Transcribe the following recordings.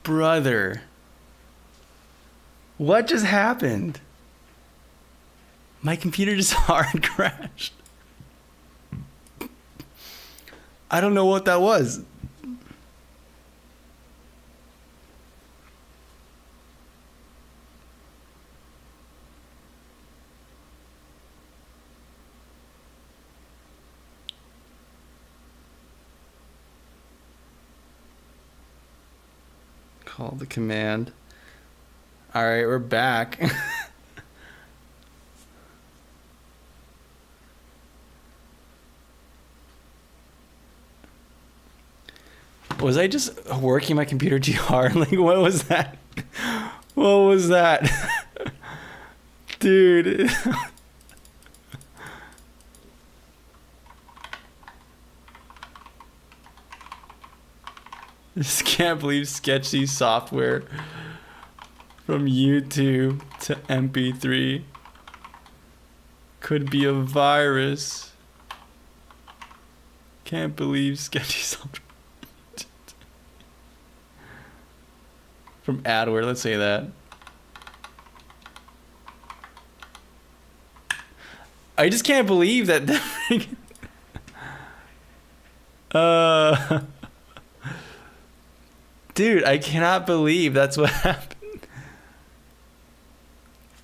Brother. What just happened? My computer just hard crashed. I don't know what that was. Call the command. All right, we're back. Was I just working my computer too hard? Like, what was that? What was that? Dude. Just can't believe sketchy software from YouTube to MP3 could be a virus. Can't believe sketchy software. From adware, let's say that. I just can't believe that. Dude, I cannot believe that's what happened.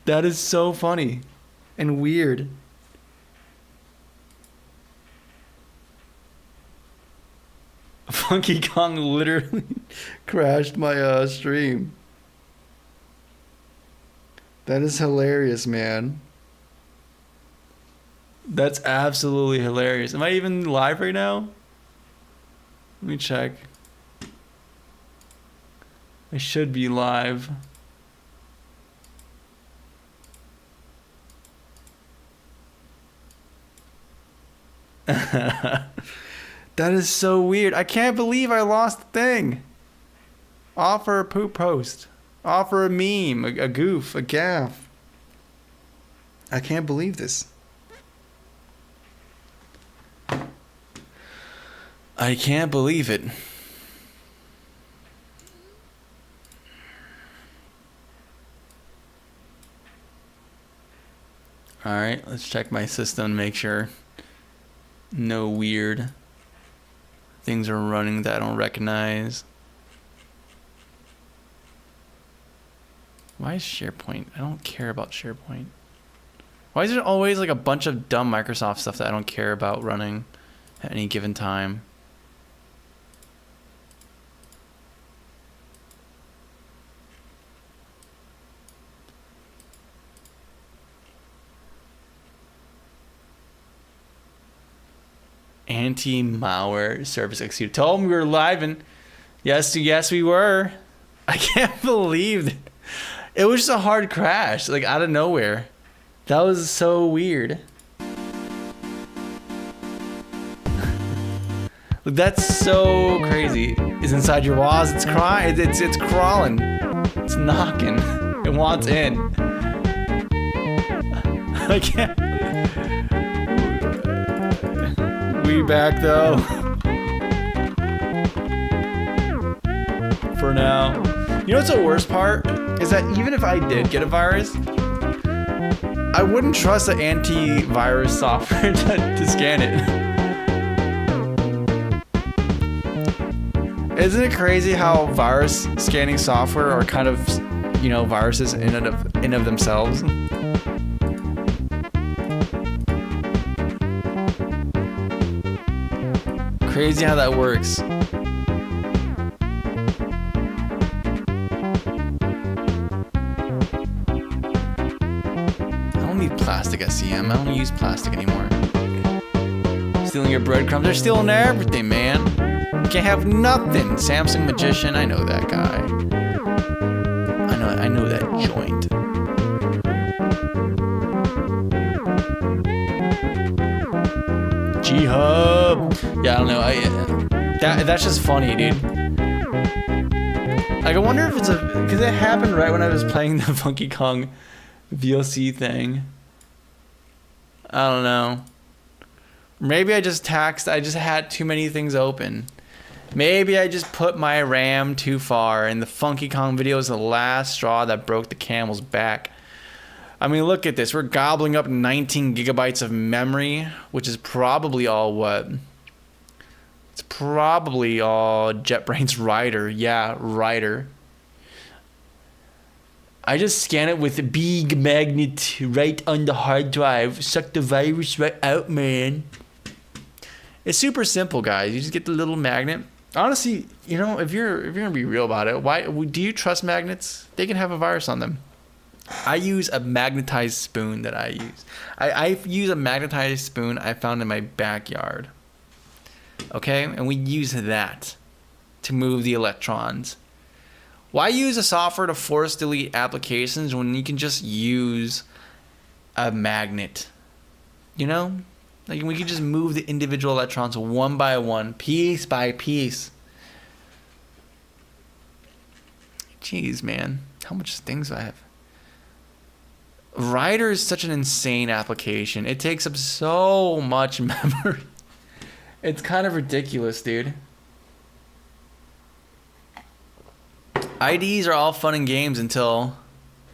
That is so funny and weird. Funky Kong literally crashed my stream. That is hilarious, man. That's absolutely hilarious. Am I even live right now? Let me check. I should be live. That is so weird. I can't believe I lost the thing. Offer a poop post. Offer a meme, a goof, a gaff. I can't believe this. I can't believe it. Alright, let's check my system and make sure no weird things are running that I don't recognize. Why is SharePoint? I don't care about SharePoint. Why is there always like a bunch of dumb Microsoft stuff that I don't care about running at any given time? Anti-malware service executed. Told them we were live, and yes, we were. I can't believe it. It was just a hard crash, like out of nowhere. That was so weird. That's so crazy. It's inside your walls. It's crying. It's crawling. It's knocking. It wants in. I can't. We back though. For now. You know what's the worst part? Is that even if I did get a virus, I wouldn't trust the antivirus software to scan it. Isn't it crazy how virus scanning software are kind of, you know, viruses in and of themselves? Crazy how that works. I don't need plastic at CM. I don't use plastic anymore. Stealing your breadcrumbs. They're stealing everything, man. You can't have nothing. Samsung Magician. I know that guy. I know that joint. G-Hub. Yeah, I don't know. That's just funny, dude. Like, I wonder if it's because it happened right when I was playing the Funky Kong VLC thing. I don't know. Maybe I just had too many things open. Maybe I just put my RAM too far, and the Funky Kong video is the last straw that broke the camel's back. I mean, look at this. We're gobbling up 19 gigabytes of memory, which is probably all what? It's probably all JetBrains Rider. Yeah, Rider. I just scan it with a big magnet right on the hard drive. Suck the virus right out, man. It's super simple, guys. You just get the little magnet. Honestly, you know, if you're gonna be real about it, why do you trust magnets? They can have a virus on them. I use a magnetized spoon that I use. I use a magnetized spoon I found in my backyard. Okay, and we use that to move the electrons. Why use a software to force delete applications when you can just use a magnet? You know? Like, we can just move the individual electrons one by one, piece by piece. Jeez, man. How much things do I have? Rider is such an insane application. It takes up so much memory. It's kind of ridiculous, dude. IDs are all fun and games until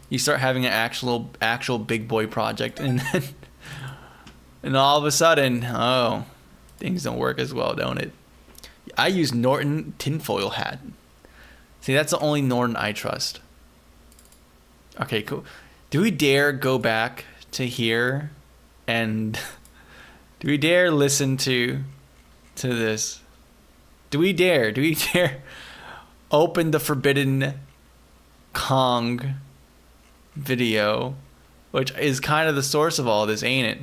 you start having an actual big boy project, and then and all of a sudden, oh, things don't work as well, don't it? I use Norton tinfoil hat. See, that's the only Norton I trust. Okay, cool. Do we dare go back to here and do we dare listen to this? Do we dare open the Forbidden Kong video, which is kind of the source of all this, ain't it?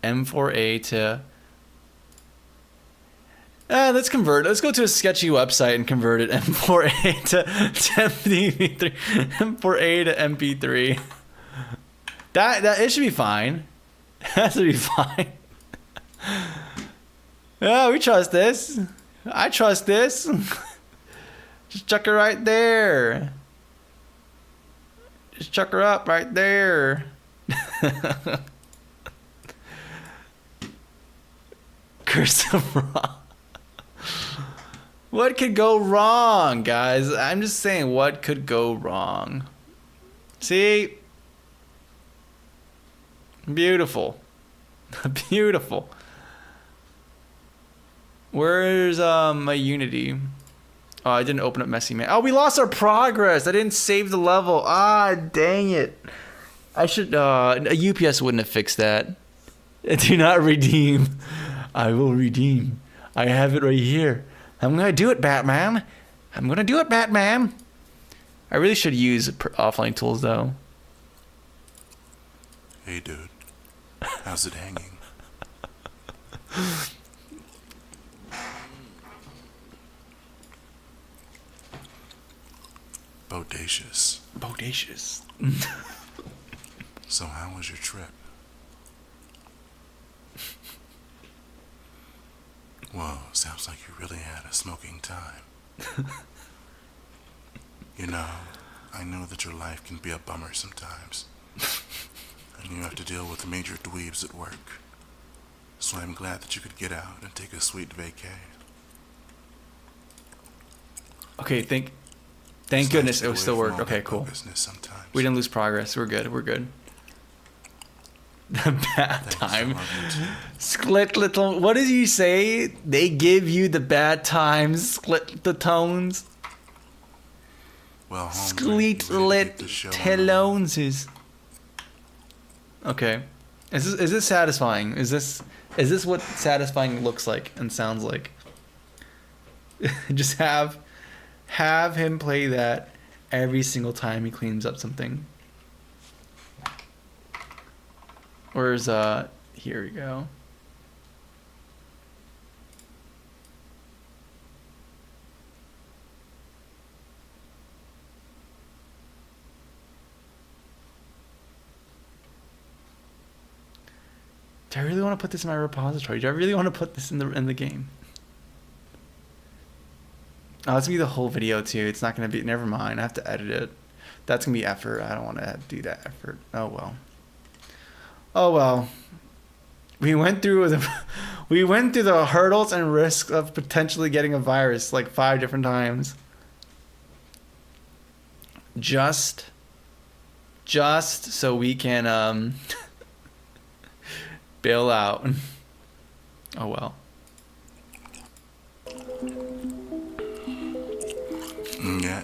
M4A to... let's convert. Let's go to a sketchy website and convert it. M4A to MP3. M4A to MP3. That it should be fine. That should be fine. Yeah, we trust this. I trust this. Just chuck her right there. Just chuck her up right there. Curse of Ra. What could go wrong, guys? I'm just saying, what could go wrong? See? Beautiful. Beautiful. Where's my Unity? Oh, I didn't open up Messy Man. Oh, we lost our progress. I didn't save the level. Ah, dang it. I should... a UPS wouldn't have fixed that. Do not redeem. I will redeem. I have it right here. I'm going to do it, Batman. I'm going to do it, Batman. I really should use offline tools, though. Hey, dude. How's it hanging? Bodacious. Bodacious. So how was your trip? Whoa, sounds like you really had a smoking time. You know, I know that your life can be a bummer sometimes. And you have to deal with major dweebs at work. So I'm glad that you could get out and take a sweet vacay. Okay, thank goodness it was still work. Okay, cool. We didn't lose progress. We're good. We're good. The bad time. Split little. What did you say? They give you the bad times. Split the tones. Well, Split lit telones. Okay. Is this satisfying? Is this what satisfying looks like and sounds like? Just have him play that every single time he cleans up something. Where's here we go. Do I really want to put this in my repository? Do I really want to put this in the game? Oh, it's gonna be the whole video too. It's not gonna be. Never mind. I have to edit it. That's gonna be effort. I don't want to do that effort. Oh well. Oh well. We went through the hurdles and risks of potentially getting a virus like 5 different times. Just so we can bail out. Oh well. Yeah.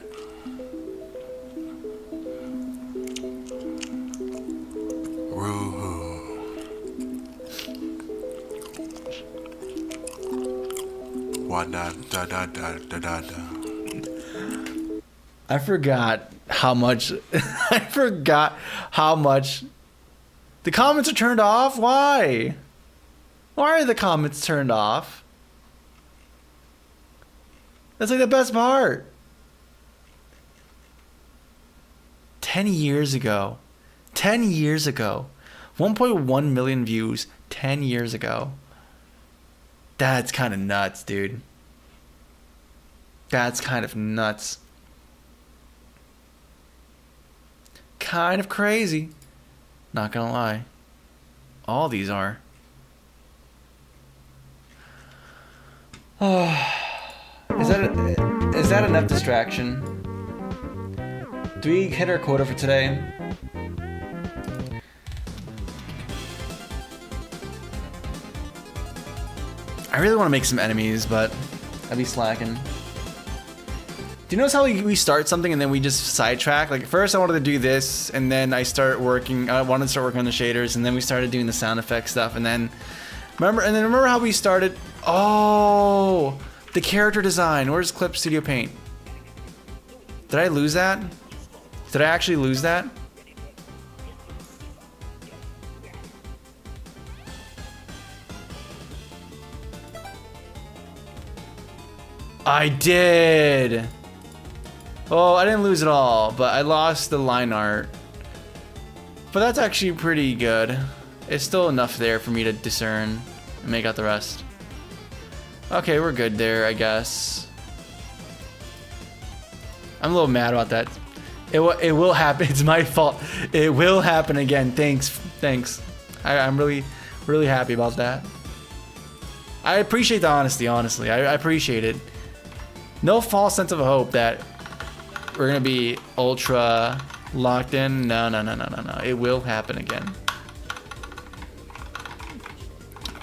Woo-hoo. Wa-da-da-da-da-da-da. I forgot how much the comments are turned off. Why are the comments turned off? That's like the best part. 10 years ago 1.1 million views 10 years ago. That's kind of nuts, dude. That's kind of nuts. Kind of crazy. Not gonna lie. All these are. Oh, is that enough distraction? Do we hit our quota for today? I really want to make some enemies, but I'd be slacking. Do you notice how we start something and then we just sidetrack? Like first I wanted to do this, and then I wanted to start working on the shaders, and then we started doing the sound effect stuff, and then remember how we started? Oh, the character design. Where's Clip Studio Paint? Did I lose that? Did I actually lose that? I did. Oh, I didn't lose it all, but I lost the line art. But that's actually pretty good. It's still enough there for me to discern and make out the rest. Okay, we're good there, I guess. I'm a little mad about that. It will happen. It's my fault. It will happen again. Thanks. I'm really happy about that. I appreciate the honesty, honestly. I appreciate it. No false sense of hope that we're gonna be ultra locked in. No. It will happen again.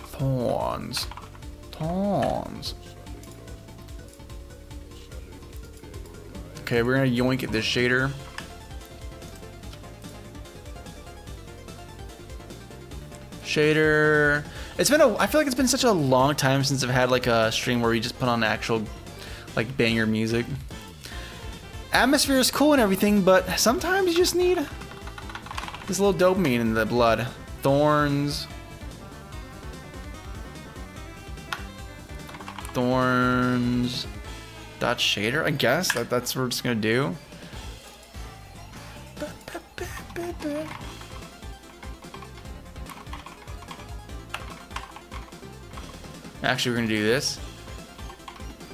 Thorns. Okay, we're gonna yoink at this shader. I feel like it's been such a long time since I've had like a stream where we just put on actual like banger music. Atmosphere is cool and everything, but sometimes you just need this little dopamine in the blood. Thorns. Dot shader, I guess that's what we're just gonna do. Actually, we're gonna do this.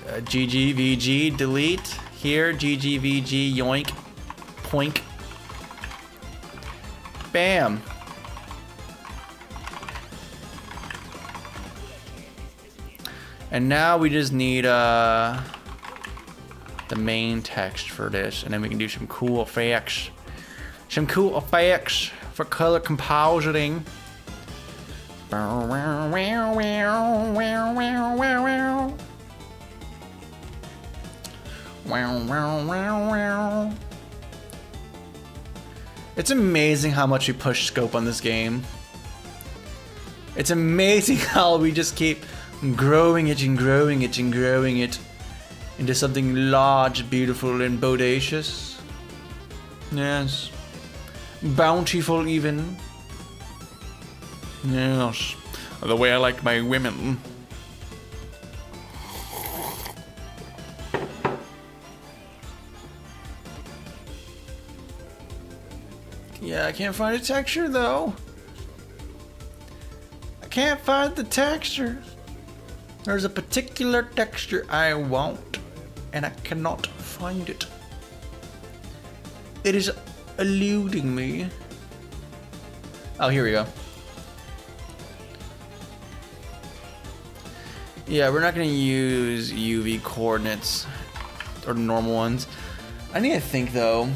GGVG delete here. GGVG yoink, poink, bam. And now we just need the main text for this, and then we can do some cool effects. Some cool effects for color compositing. It's amazing how much we push scope on this game. It's amazing how we just keep growing it into something large, beautiful, and bodacious. Yes. Bountiful, even. Yes. The way I like my women. Yeah, I can't find a texture, though. I can't find the texture. There's a particular texture I want, and I cannot find it. It is eluding me. Oh, here we go. Yeah, we're not gonna use UV coordinates or normal ones. I need to think though.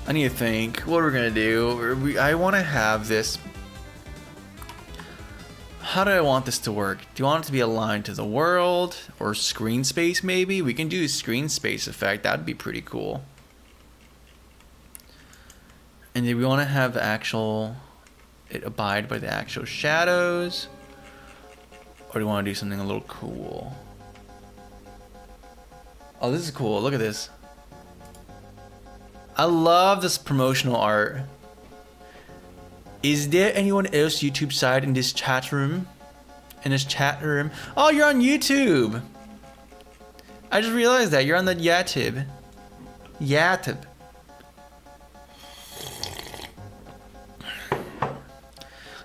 I need to think what we're gonna do. I want to have this. How do I want this to work? Do you want it to be aligned to the world or screen space maybe? We can do a screen space effect. That'd be pretty cool. And do we want to have it abide by the actual shadows? Or do you want to do something a little cool? Oh, this is cool. Look at this. I love this promotional art. Is there anyone else YouTube side in this chat room? Oh, you're on YouTube. I just realized that you're on the YouTube. YouTube.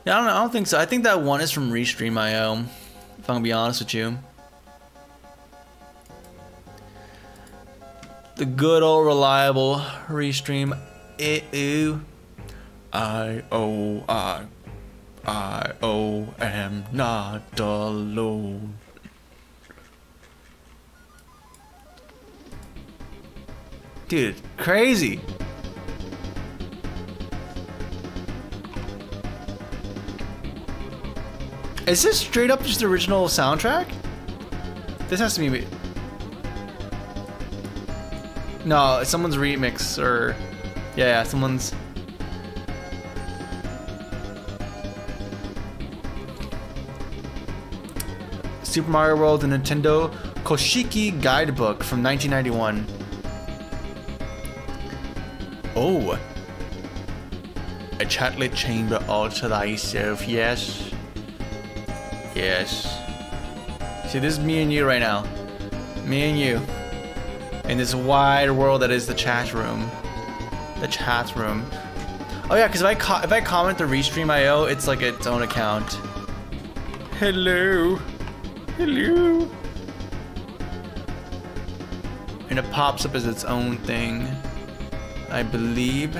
Yeah, I don't think so. I think that one is from Restream.io. If I'm gonna be honest with you. The good old reliable Restream. I am not alone. Dude, crazy. Is this straight up just the original soundtrack? This has to be... No, it's someone's remix or... Yeah, someone's... Super Mario World, the Nintendo Koshiki Guidebook from 1991. Oh. A chocolate chamber all to thyself, yes. Yes. See, this is me and you right now. Me and you. In this wide world that is the chat room. The chat room. Oh yeah, because if I comment the Restream.io, it's like its own account. Hello. Hello. And it pops up as its own thing, I believe.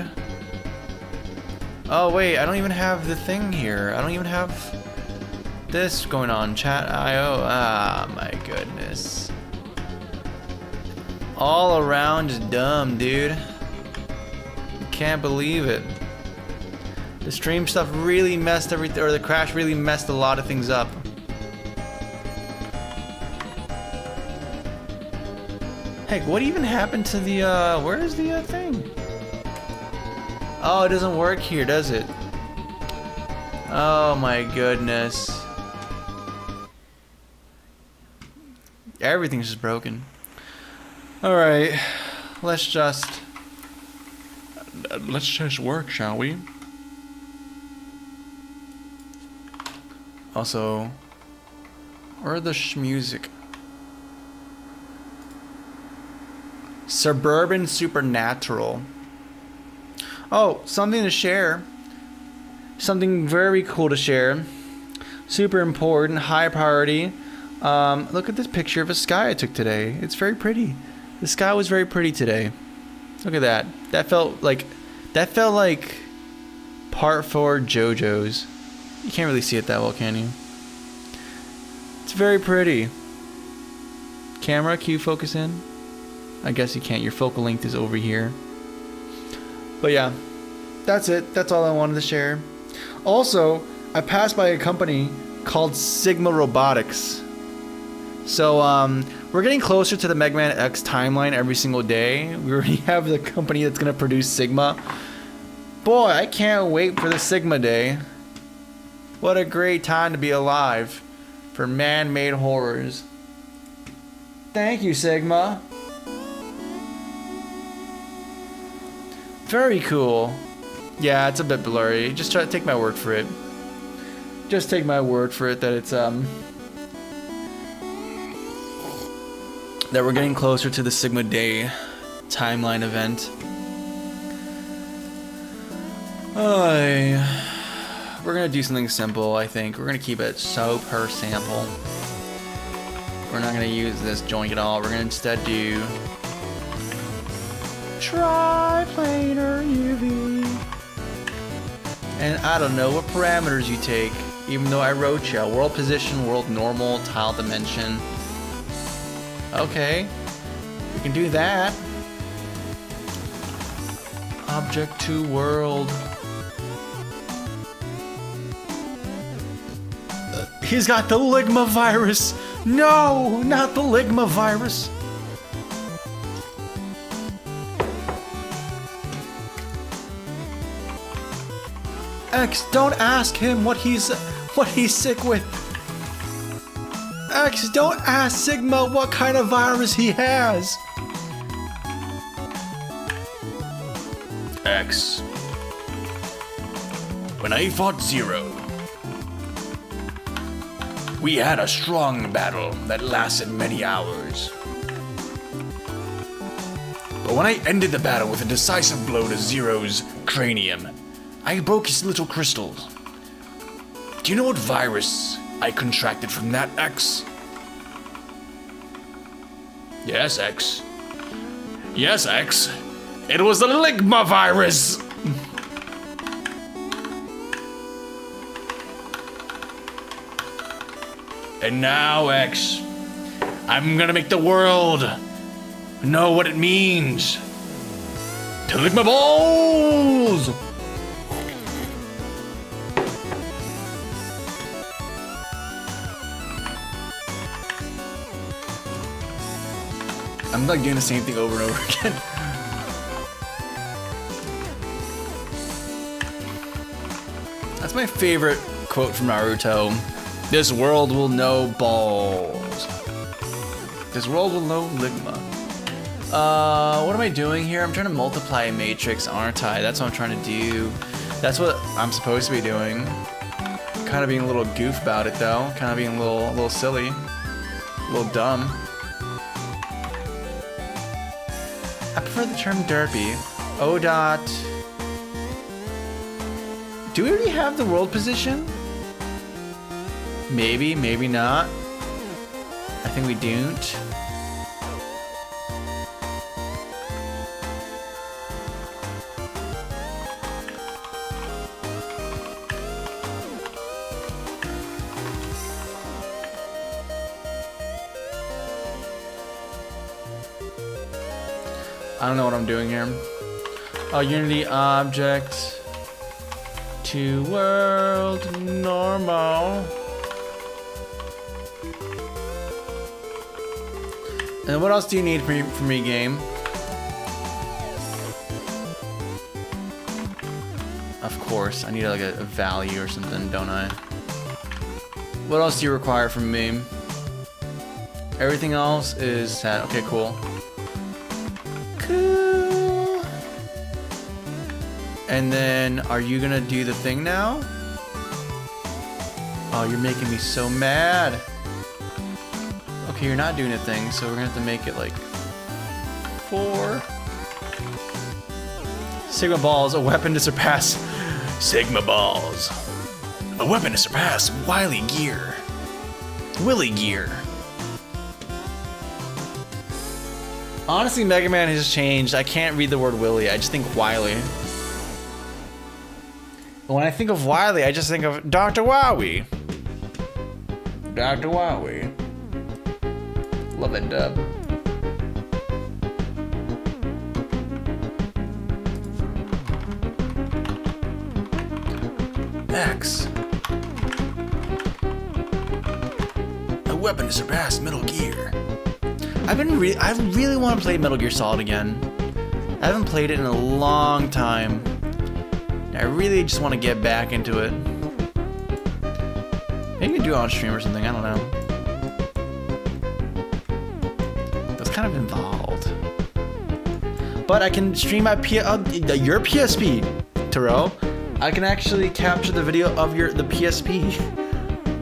Oh wait, I don't even have the thing here. I don't even have this going on. Chat.io. Ah, my goodness. All around just dumb, dude. Can't believe it. The stream stuff really messed everything, or the crash really messed a lot of things up. Heck, what even happened to the, where is the thing? Oh, it doesn't work here, does it? Oh my goodness. Everything's just broken. Alright, let's just work, shall we? Also, where are the music? Suburban Supernatural. Oh, something to share. Something very cool to share. Super important, high priority. Look at this picture of a sky I took today. It's very pretty. The sky was very pretty today. Look at that. That felt like part 4 JoJo's. You can't really see it that well, can you? It's very pretty. Camera, cue focus in. I guess you can't. Your focal length is over here. But yeah, that's it. That's all I wanted to share. Also, I passed by a company called Sigma Robotics. So we're getting closer to the Mega Man X timeline every single day. We already have the company that's going to produce Sigma. Boy, I can't wait for the Sigma Day. What a great time to be alive for man-made horrors. Thank you, Sigma. Very cool. Yeah, it's a bit blurry. Just try to take my word for it. Just take my word for it that it's that we're getting closer to the Sigma Day timeline event. We're gonna do something simple, I think. We're gonna keep it so per sample. We're not gonna use this joint at all. We're gonna instead do triplanar UV. And I don't know what parameters you take. Even though I wrote you. World position, world normal, tile dimension. Okay. We can do that. Object to world. He's got the Ligma virus. No, not the Ligma virus. X, don't ask him what he's sick with. X, don't ask Sigma what kind of virus he has. X. When I fought Zero, we had a strong battle that lasted many hours. But when I ended the battle with a decisive blow to Zero's cranium, I broke his little crystals. Do you know what virus I contracted from that, X? Yes, X. Yes, X. It was the Ligma virus! And now, X, I'm gonna make the world know what it means to lick my balls! I'm like doing the same thing over and over again. That's my favorite quote from Naruto. This world will know balls. This world will know Ligma. What am I doing here? I'm trying to multiply a matrix, aren't I? That's what I'm trying to do. That's what I'm supposed to be doing. Kind of being a little goof about it though. Kind of being a little silly. A little dumb. I prefer the term derpy. O dot. Do we already have the world position? Maybe, maybe not. I think we don't. I don't know what I'm doing here. Oh, Unity object to world normal. And what else do you need from me, game? Of course, I need like a value or something, don't I? What else do you require from me? Everything else is set. Okay, cool. Cool. And then, are you gonna do the thing now? Oh, you're making me so mad. Okay, you're not doing a thing, so we're gonna have to make it like 4. Sigma balls, a weapon to surpass. Sigma balls, a weapon to surpass Wily gear. Willy gear. Honestly, Mega Man has changed. I can't read the word Willy. I just think Wily. But when I think of Wily, I just think of Dr. Wowie. Dr. Wowie. Love it, dub. X. A weapon to surpass Metal Gear. I really want to play Metal Gear Solid again. I haven't played it in a long time. I really just want to get back into it. Maybe we can do it on stream or something, I don't know. That's kind of involved. But I can stream my your PSP, Terrell. I can actually capture the video of the PSP.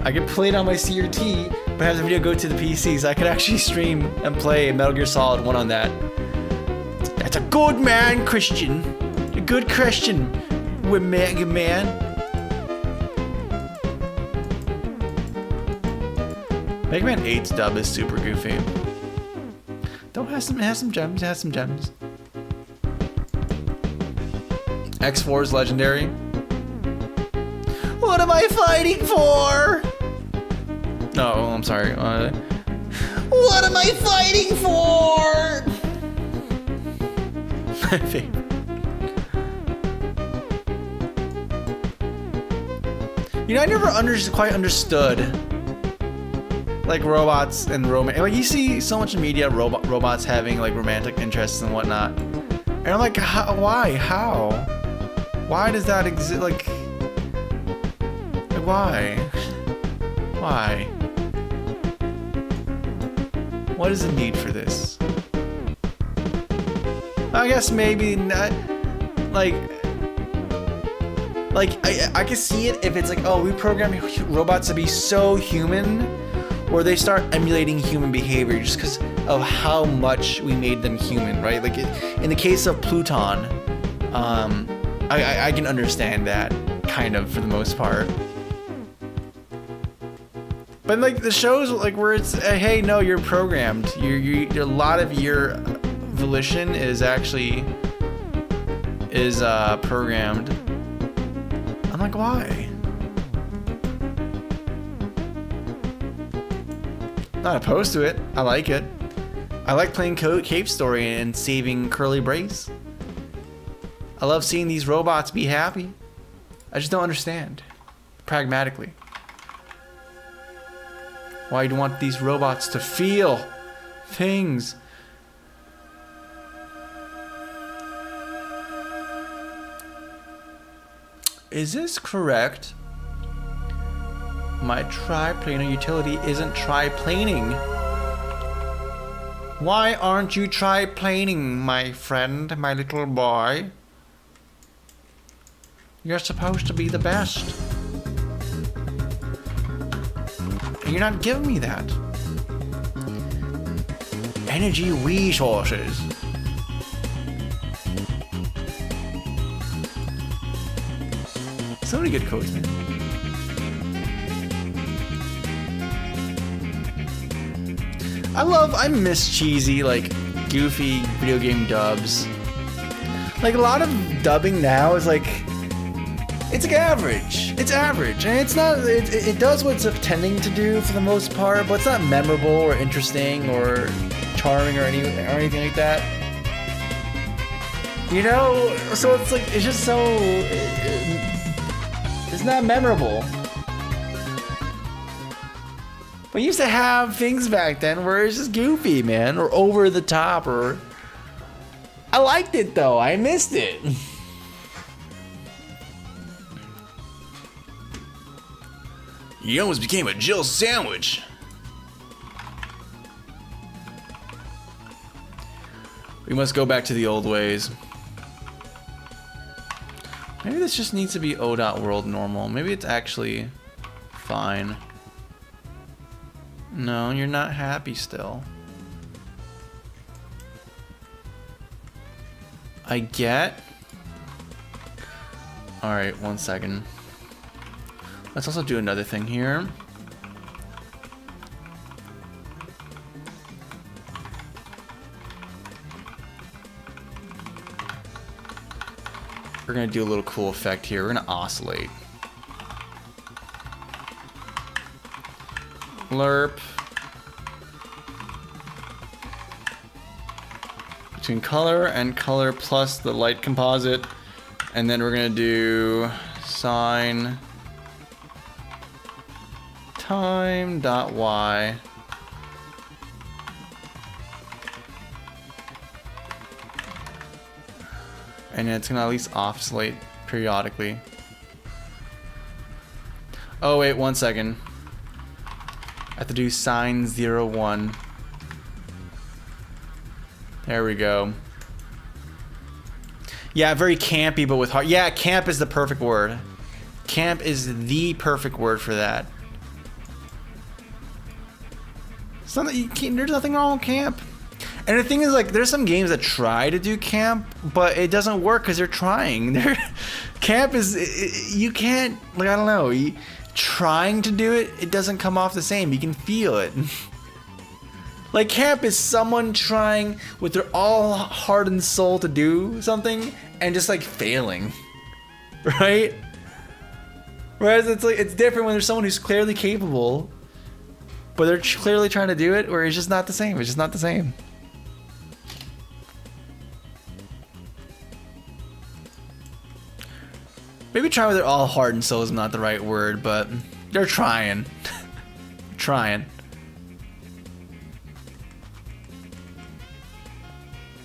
I can play it on my CRT, but have the video go to the PC, so I could actually stream and play Metal Gear Solid 1 on that. That's a good man, Christian. A good Christian with Mega Man. Mega Man 8's dub is super goofy. Though it has some gems, it has some gems. X4 is legendary. What am I fighting for? No, I'm sorry. What am I fighting for? My favorite. You know, I never quite understood like robots and romance. Like you see so much in media, robots having like romantic interests and whatnot, and I'm like, why? How? Why does that exist? Like why? Why? What is the need for this? I guess maybe not. Like I can see it if it's like, oh, we program robots to be so human, where they start emulating human behavior just because of how much we made them human, right? Like in the case of Pluton, I can understand that kind of for the most part. But like the shows like where it's, hey, no, you're programmed. You a lot of your volition is programmed. I'm like, why? Not opposed to it. I like it. I like playing Cave Story and saving Curly Brace. I love seeing these robots be happy. I just don't understand, pragmatically, why you'd want these robots to feel things. Is this correct? My triplanar utility isn't triplaning. Why aren't you triplaning, my friend, my little boy? You're supposed to be the best. And you're not giving me that. Energy resources. So many good quotes, man. I miss cheesy, like, goofy video game dubs. Like, a lot of dubbing now is like, it's like average. It's average. And it's not, it does what it's intending to do for the most part, but it's not memorable or interesting or charming or anything like that. You know? So it's like, it's just so, it's not memorable. We used to have things back then where it's just goofy, man, or over the top, or... I liked it, though. I missed it. You almost became a Jill sandwich. We must go back to the old ways. Maybe this just needs to be O.World normal. Maybe it's actually fine. No, you're not happy still. I get. Alright, 1 second. Let's also do another thing here. We're gonna do a little cool effect here. We're gonna oscillate. Lerp. Between color and color plus the light composite. And then we're gonna do sine time dot y. And it's gonna at least oscillate periodically. Oh wait, 1 second. I have to do sine 0, 1. There we go. Yeah, very campy, but with heart. Yeah, camp is the perfect word. Camp is the perfect word for that. It's not that you can't, there's nothing wrong with camp. And the thing is, like, there's some games that try to do camp, but it doesn't work because they're trying. Camp is, you can't, like, I don't know. Trying to do it, it doesn't come off the same. You can feel it. Like, camp is someone trying with their all heart and soul to do something and just, like, failing. Right? Whereas it's like, it's different when there's someone who's clearly capable, but they're clearly trying to do it, where it's just not the same. It's just not the same. Maybe try with it all heart and soul is not the right word, but they're trying. Trying.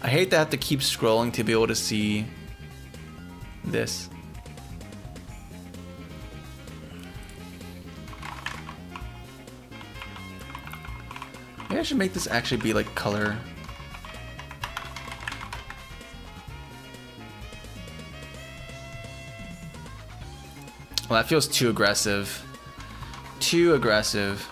I hate to have to keep scrolling to be able to see this. Maybe I should make this actually be like color. Well, that feels too aggressive. Too aggressive.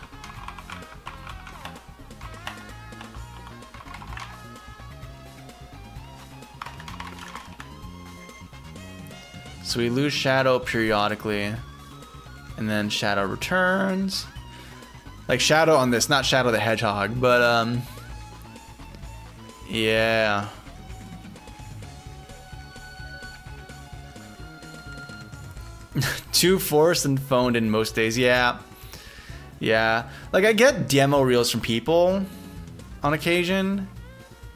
So we lose Shadow periodically, and then Shadow returns. Like Shadow on this, not Shadow the Hedgehog, but yeah. Too forced and phoned in most days, yeah. Yeah. Like I get demo reels from people on occasion,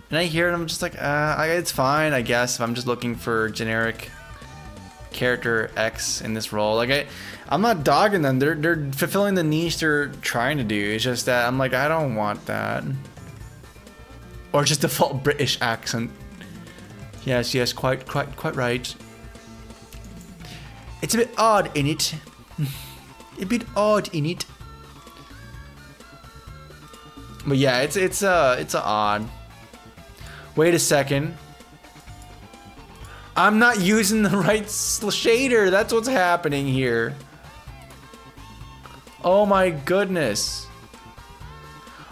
and I hear them just like, it's fine, I guess, if I'm just looking for generic character X in this role. Like I'm not dogging them. They're fulfilling the niche they're trying to do. It's just that I'm like, I don't want that. Or just default British accent. Yes, quite right. It's a bit odd in it. A bit odd in it. But yeah, it's odd. Wait a second. I'm not using the right shader. That's what's happening here. Oh my goodness.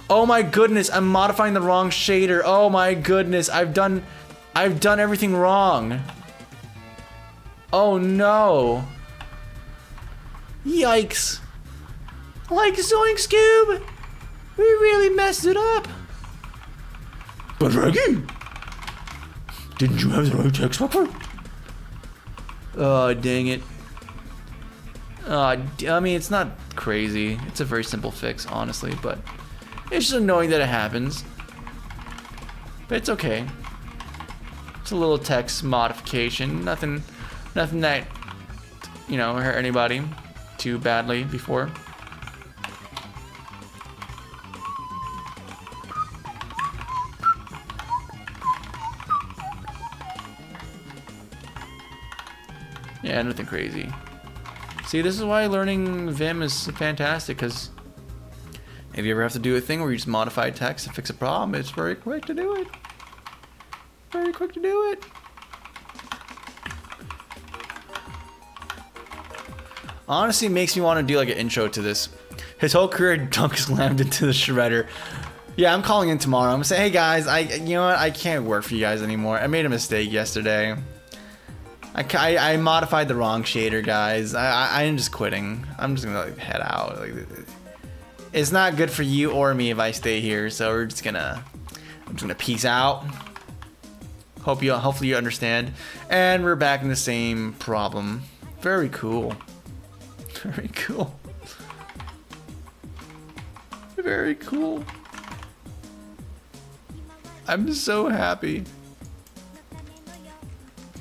Oh my goodness, I'm modifying the wrong shader. Oh my goodness, I've done everything wrong. Oh no. Yikes. Like Zoink Scoob. We really messed it up. But Reggie, didn't you have the right text buffer? Oh, dang it. I mean, it's not crazy. It's a very simple fix, honestly, but it's just annoying that it happens. But it's okay. It's a little text modification. Nothing that, you know, hurt anybody too badly before. Yeah, nothing crazy. See, this is why learning Vim is fantastic, because if you ever have to do a thing where you just modify text to fix a problem, it's very quick to do it. Very quick to do it. Honestly, it makes me want to do like an intro to this. His whole career dunk slammed into the shredder. Yeah, I'm calling in tomorrow. I'm gonna say, hey guys, you know what? I can't work for you guys anymore. I made a mistake yesterday. I modified the wrong shader, guys. I'm just quitting. I'm just gonna like head out. Like, it's not good for you or me if I stay here. So I'm just gonna peace out. Hopefully you understand. And we're back in the same problem. Very cool. Very cool. Very cool. I'm so happy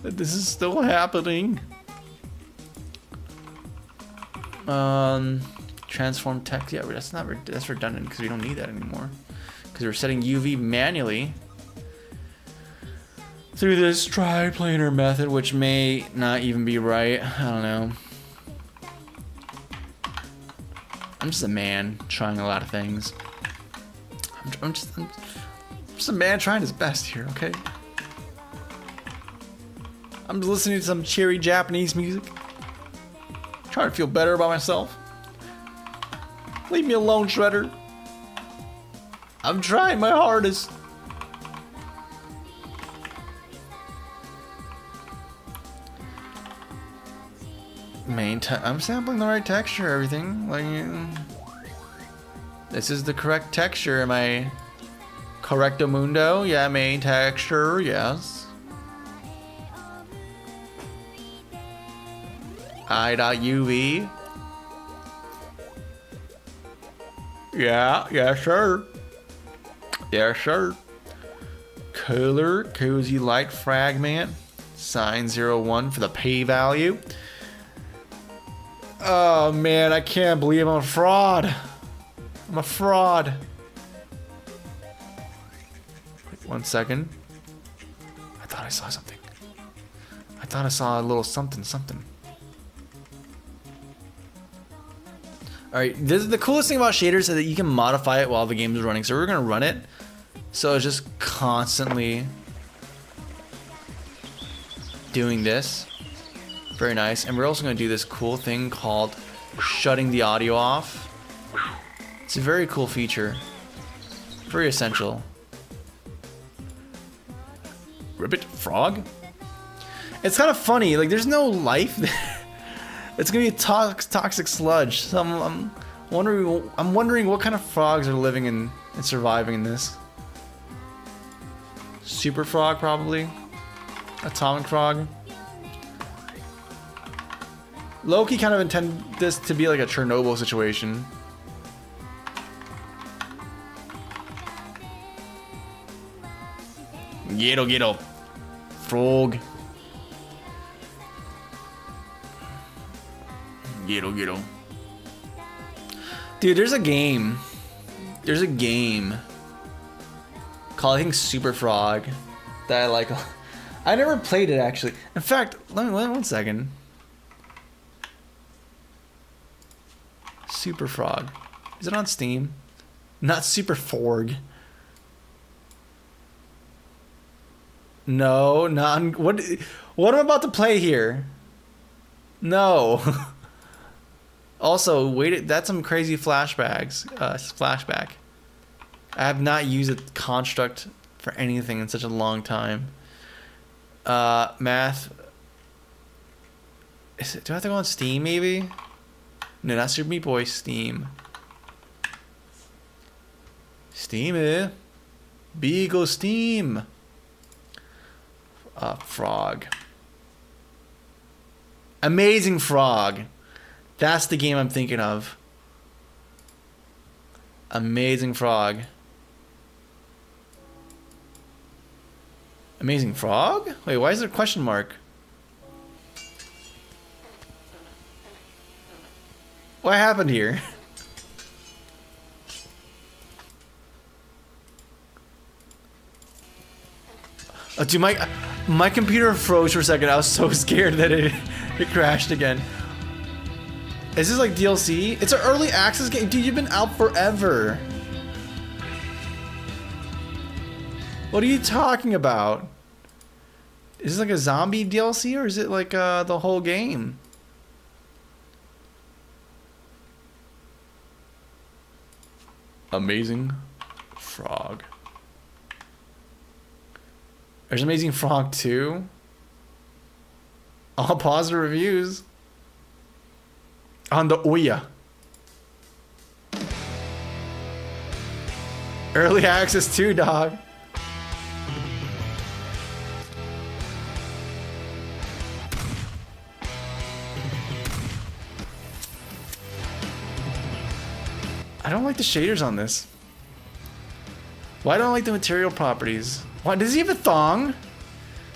that this is still happening. Transform text. Yeah, that's redundant because we don't need that anymore. Because we're setting UV manually through this triplanar method, which may not even be right. I don't know. I'm just a man trying a lot of things. I'm just a man trying his best here, okay? I'm just listening to some cheery Japanese music. Trying to feel better about myself. Leave me alone, Shredder. I'm trying my hardest. I'm sampling the right texture, everything. Like, this is the correct texture. Am I correcto mundo? Yeah, main texture, yes. I.UV. Yeah, sure. Yeah, sure. Cooler, cozy light fragment. Sign 01 for the pay value. Oh man, I can't believe I'm a fraud. I'm a fraud. Wait 1 second. I thought I saw something. I thought I saw a little something. Alright, the coolest thing about shaders is that you can modify it while the game is running. So we're gonna run it. So it's just constantly doing this. Very nice. And we're also gonna do this cool thing called shutting the audio off. It's a very cool feature. Very essential. Ribbit frog? It's kind of funny, like there's no life there. It's gonna be a toxic sludge. So I'm wondering what kind of frogs are living and surviving in this. Super frog probably. Atomic frog. Loki kind of intended this to be like a Chernobyl situation. Get up. Frog. Get up. Dude, there's a game. There's a game called, I think, Super Frog that I like. I never played it actually. In fact, let me 1 second. Super Frog. Is it on Steam? Not Super Forg. No, not what I'm about to play here. No. Also, wait, that's some crazy flashbacks. Flashback. I have not used a construct for anything in such a long time. Math. Do I have to go on Steam maybe? No, not Super Meat Boy. Steam. Steam. Beagle Steam. Frog. Amazing Frog. That's the game I'm thinking of. Amazing Frog. Amazing Frog? Wait, why is there a question mark? What happened here? Oh, dude, my computer froze for a second. I was so scared that it crashed again. Is this like DLC? It's an early access game. Dude, you've been out forever. What are you talking about? Is this like a zombie DLC or is it like the whole game? Amazing Frog. There's Amazing Frog 2. All positive reviews. On the Ouya. Early access too, dog. I don't like the shaders on this. Why don't I like the material properties? Why does he have a thong?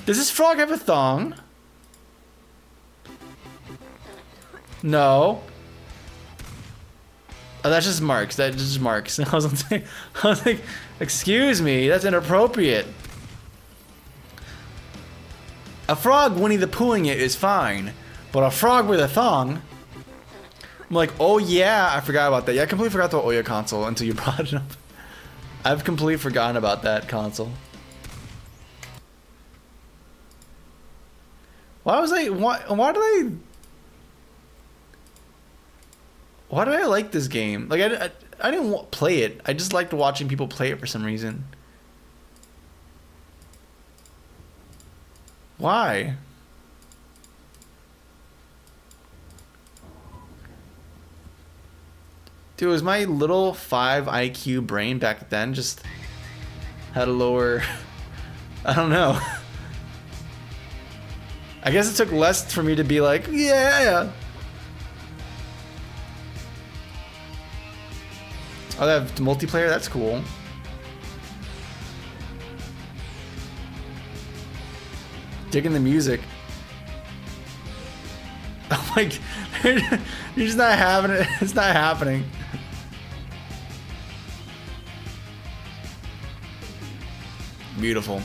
Does this frog have a thong? No. Oh, that's just marks. That's just marks. I was like, excuse me, that's inappropriate. A frog Winnie the Poohing it is fine, but a frog with a thong. I'm like, oh yeah, I forgot about that. Yeah, I completely forgot the Ouya console until you brought it up. I've completely forgotten about that console. Why do I like this game? Like I didn't play it. I just liked watching people play it for some reason. Why? Dude, was my little 5 IQ brain back then just had a lower... I don't know. I guess it took less for me to be like, yeah. Oh, they have multiplayer? That's cool. Digging the music. Oh my, you're just not having it. It's not happening. Beautiful.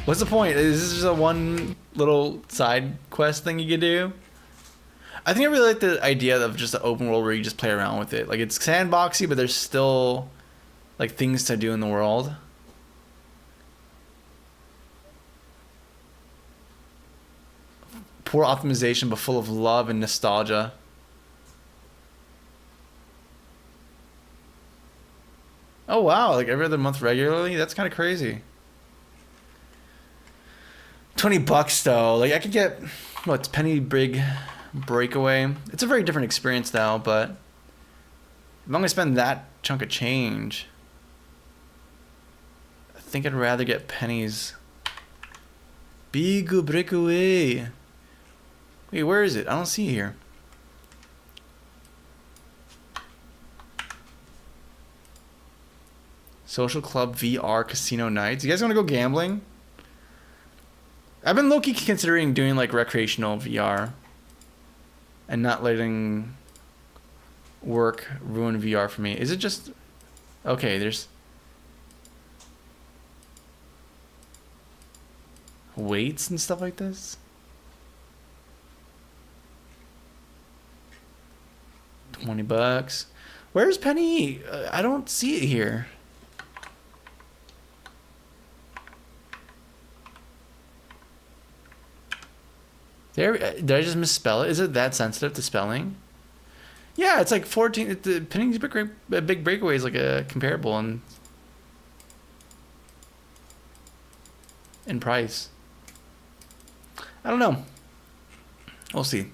What's the point? Is this just a one little side quest thing you could do? I think I really like the idea of just an open world where you just play around with it. Like, it's sandboxy, but there's still like things to do in the world. Poor optimization, but full of love and nostalgia. Oh wow, like every other month regularly? That's kind of crazy. $20 though. Like I could get, what's Penny Big Breakaway? It's a very different experience though, but if I'm gonna spend that chunk of change, I think I'd rather get Penny's Big Breakaway. Wait, where is it? I don't see it here. Social Club VR Casino Nights. You guys want to go gambling? I've been low-key considering doing like recreational VR and not letting work ruin VR for me. Is it just... Okay, there's... weights and stuff like this? $20. Where's Penny? I don't see it here. There, did I just misspell it? Is it that sensitive to spelling? Yeah, it's like 14. The Penny's Big Breakaway is like a comparable in price. I don't know. We'll see.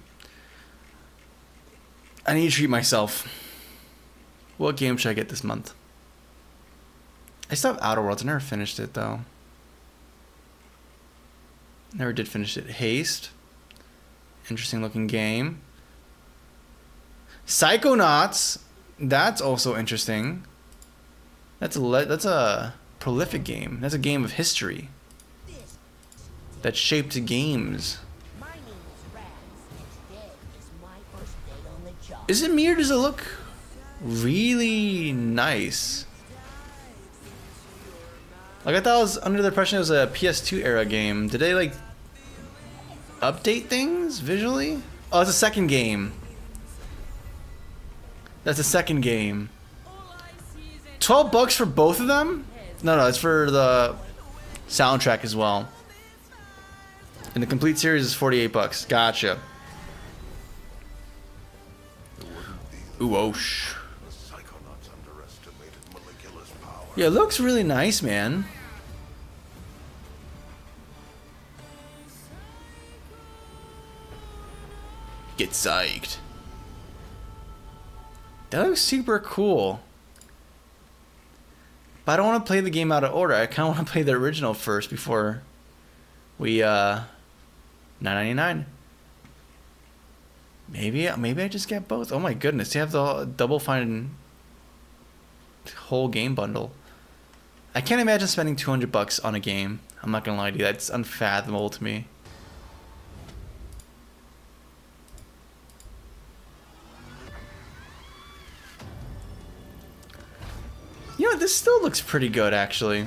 I need to treat myself. What game should I get this month? I still have Outer Worlds. I never finished it though. Never did finish it. Haste. Interesting looking game. Psychonauts. That's also interesting. That's a prolific game. That's a game of history that shaped games. Is it me or does it look really nice? Like I thought I was under the impression it was a PS2 era game. Did they like update things visually? Oh, it's a second game. That's a second game. $12 for both of them? No, it's for the soundtrack as well. And the complete series is $48. Gotcha. Ooh, Oosh. Yeah, it looks really nice, man. Get psyched. That looks super cool. But I don't want to play the game out of order. I kind of want to play the original first before we $9.99. Maybe I just get both. Oh my goodness, they have the Double Fine whole game bundle. I can't imagine spending $200 on a game. I'm not gonna lie to you, that's unfathomable to me. You know, this still looks pretty good actually.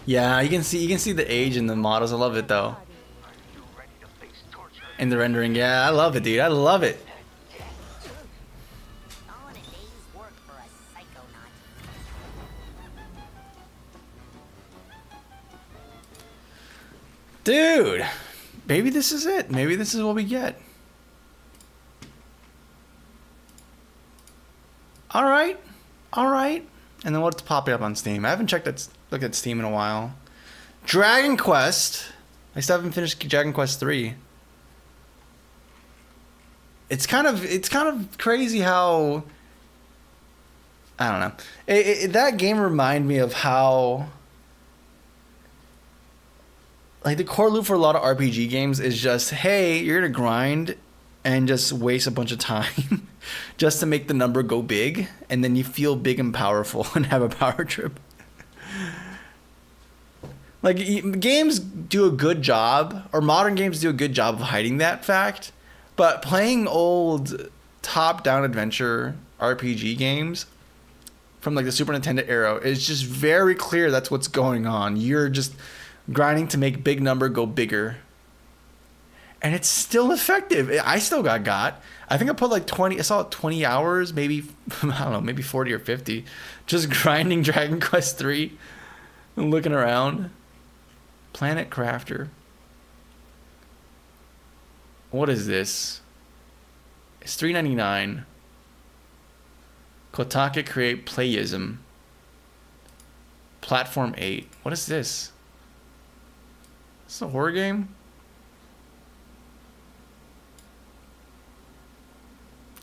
Yeah, you can see the age in the models. I love it though. And the rendering, yeah, I love it, dude. I love it. Dude, maybe this is it. Maybe this is what we get. All right. And then what's popping up on Steam? I haven't looked at Steam in a while. Dragon Quest. I still haven't finished Dragon Quest 3. It's kind of crazy how, I don't know. That game reminded me of how, like, the core loop for a lot of RPG games is just, hey, you're gonna grind and just waste a bunch of time just to make the number go big, and then you feel big and powerful and have a power trip. Like, games do a good job, or modern games do a good job of hiding that fact, but playing old top-down adventure RPG games from, like, the Super Nintendo era is just very clear that's what's going on. You're just grinding to make big number go bigger. And it's still effective. I still got. I think I put like 20 hours, maybe, I don't know, maybe 40 or 50, just grinding Dragon Quest 3 and looking around. Planet Crafter. What is this? It's $3.99. Kotaku create playism. Platform 8. What is this? Is this a horror game?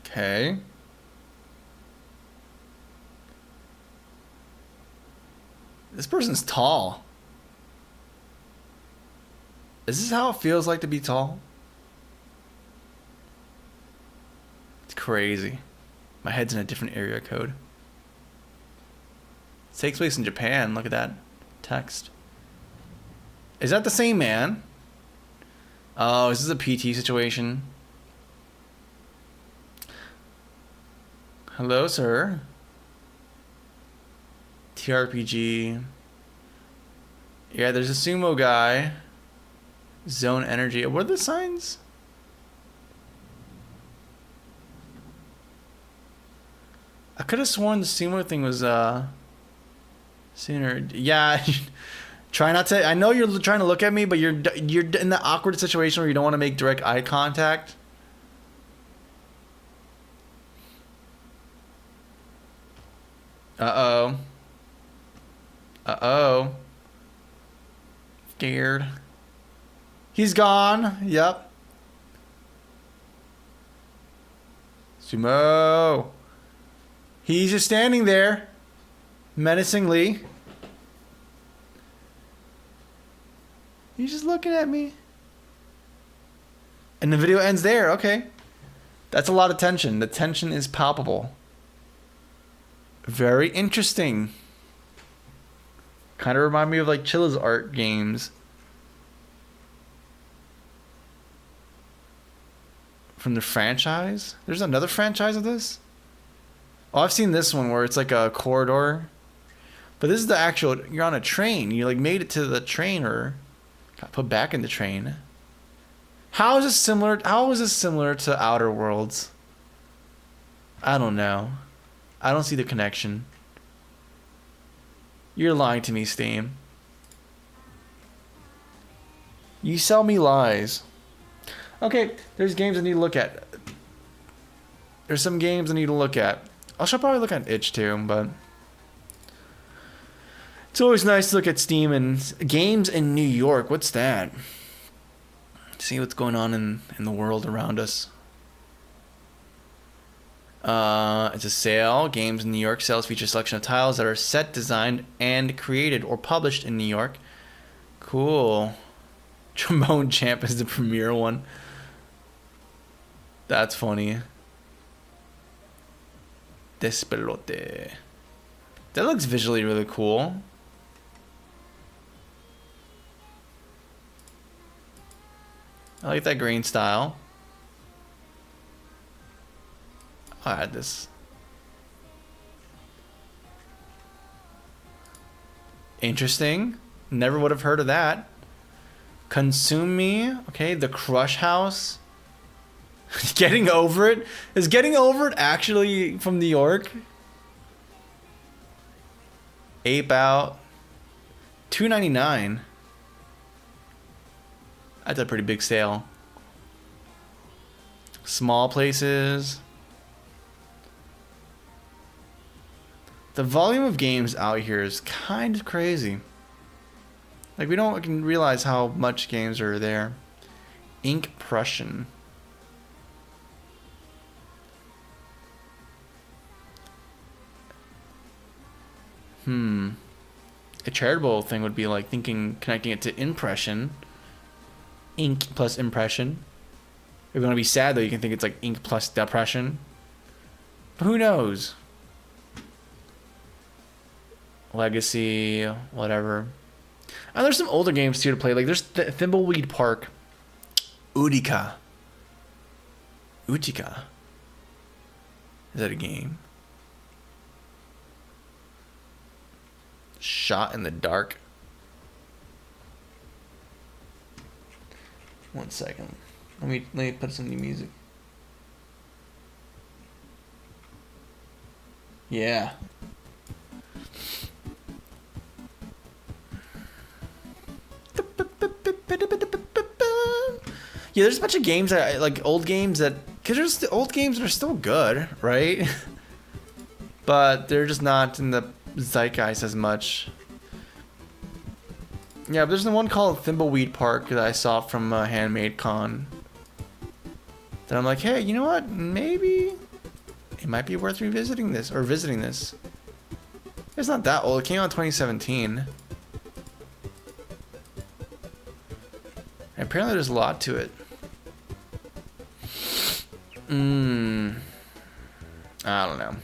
Okay. This person's tall. Is this how it feels like to be tall? It's crazy. My head's in a different area code. It takes place in Japan. Look at that text. Is that the same man? Oh, is this a PT situation? Hello, sir. TRPG. Yeah, there's a sumo guy. Zone Energy. What are the signs? I could have sworn the sumo thing was sooner. Yeah. Try not to. I know you're trying to look at me, but you're in the awkward situation where you don't want to make direct eye contact. Uh-oh. Uh-oh. Scared. He's gone. Yep. Sumo. He's just standing there. Menacingly. He's just looking at me. And the video ends there. Okay. That's a lot of tension. The tension is palpable. Very interesting. Kind of remind me of like Chilla's art games. From the franchise? There's another franchise of this? Oh, I've seen this one where it's like a corridor. But this is the actual, you're on a train. You like made it to the train or got put back in the train. How is this similar to Outer Worlds? I don't know. I don't see the connection. You're lying to me, Steam. You sell me lies. Okay, there's games I need to look at. There's some games I need to look at. I should probably look at Itch too, but it's always nice to look at Steam and games in New York. What's that? See what's going on in the world around us. It's a sale. Games in New York. Sales feature a selection of titles that are set, designed, and created or published in New York. Cool. Trombone Champ is the premier one. That's funny. Despelote. That looks visually really cool. I like that green style. I'll add this. Interesting. Never would have heard of that. Consume Me. Okay, The Crush House. Getting Over It. Is Getting Over It actually from New York? Ape Out. $2.99. That's a pretty big sale. Small Places. The volume of games out here is kind of crazy. Like, we don't can realize how much games are there. Ink Prussian. A charitable thing would be like connecting it to impression. Ink plus impression. If you want to be sad though, you can think it's like ink plus depression. But who knows? Legacy, whatever. And there's some older games too to play. Like there's Thimbleweed Park. Utica. Utica. Is that a game? Shot in the Dark. One second. Let me put some new music. Yeah. Yeah, there's a bunch of games that like old games that, because there's the old games that are still good, right? But they're just not in the zeitgeist as much. Yeah, but there's the one called Thimbleweed Park that I saw from Handmade Con. That I'm like, hey, you know what? Maybe it might be worth revisiting this or visiting this. It's not that old. It came out in 2017. And apparently there's a lot to it. I don't know.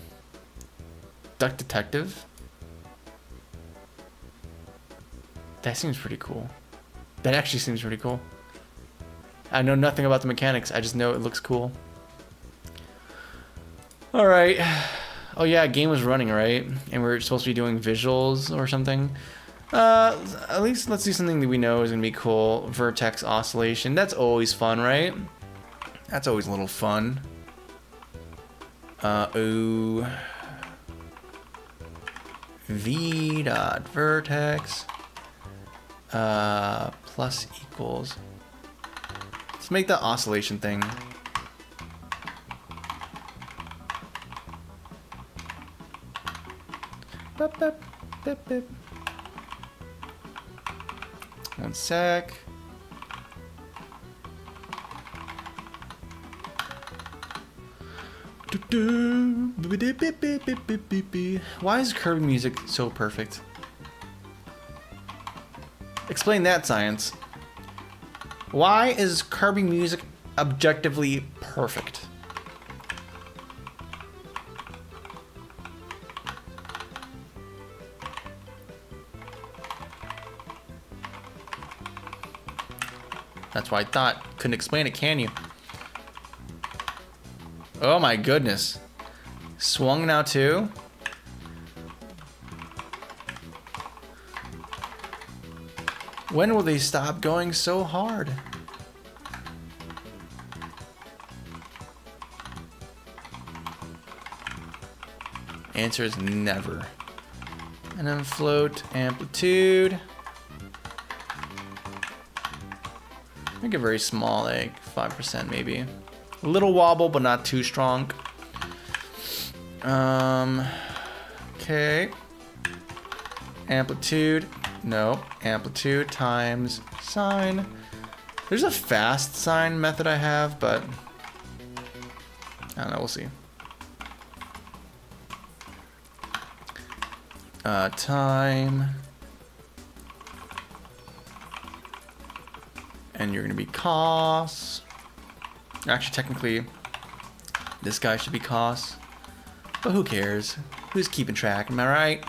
Duck Detective? That seems pretty cool. That actually seems pretty cool. I know nothing about the mechanics. I just know it looks cool. Alright. Oh yeah, game was running, right? And we're supposed to be doing visuals or something. At least let's do something that we know is going to be cool. Vertex Oscillation. That's always fun, right? That's always a little fun. Ooh. V dot vertex plus equals. Let's make that oscillation thing. Beep, beep, beep, beep. One sec. Why is Kirby music so perfect? Explain that, science. Why is Kirby music objectively perfect? That's what I thought. Couldn't explain it, can you? Oh my goodness. Swung now too? When will they stop going so hard? Answer is never. And then float amplitude. Make it very small, like 5% maybe. A little wobble, but not too strong. Okay. Amplitude. No. Amplitude times sine. There's a fast sine method I have, but I don't know. We'll see. Time. And you're going to be cos. Actually, technically, this guy should be cos. But who cares? Who's keeping track? Am I right?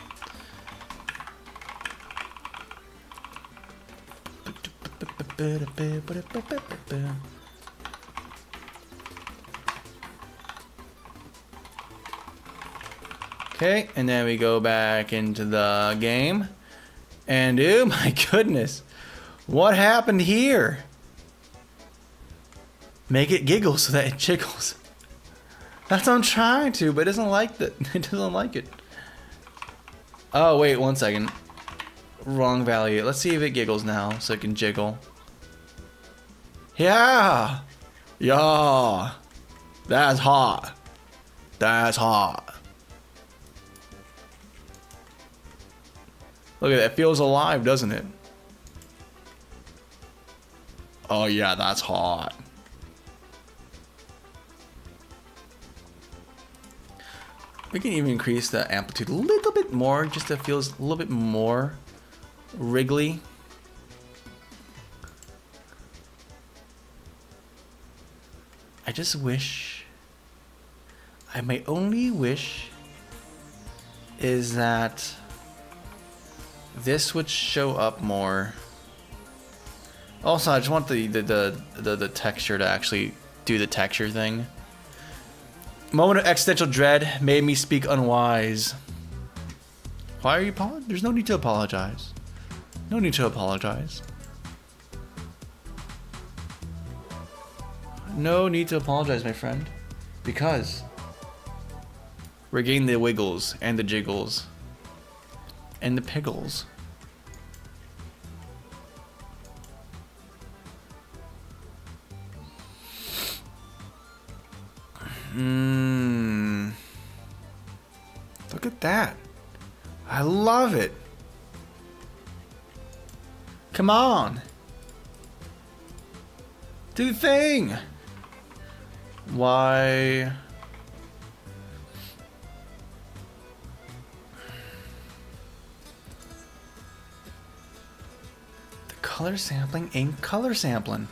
Okay, and then we go back into the game. And oh my goodness. What happened here? Make it giggle so that it jiggles. That's what I'm trying to, but it doesn't like that. It doesn't like it. Oh, wait, 1 second. Wrong value. Let's see if it giggles now so it can jiggle. Yeah! Yeah! That's hot. That's hot. Look at that. It feels alive, doesn't it? Oh yeah, that's hot. We can even increase the amplitude a little bit more, just so it feels a little bit more wriggly. I just wish, my only wish is that this would show up more. Also, I just want the texture to actually do the texture thing. Moment of existential dread made me speak unwise. Why are you apologizing? There's no need to apologize. No need to apologize. No need to apologize, my friend. Because we're getting the wiggles and the jiggles and the piggles. Look at that. I love it. Come on. Do the thing. Why? The color sampling ain't color sampling.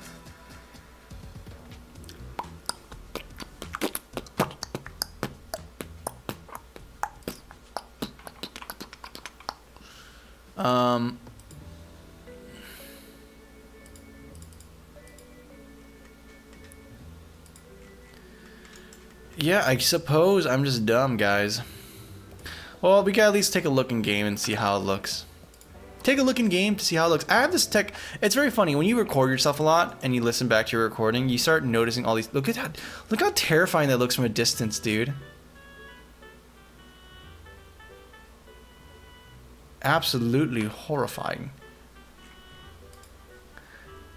Yeah, I suppose I'm just dumb, guys. Well, we gotta at least take a look in game and see how it looks. Take a look in game to see how it looks. I have this tech. It's very funny when you record yourself a lot and you listen back to your recording. You start noticing all these. Look how terrifying that looks from a distance, dude. Absolutely horrifying.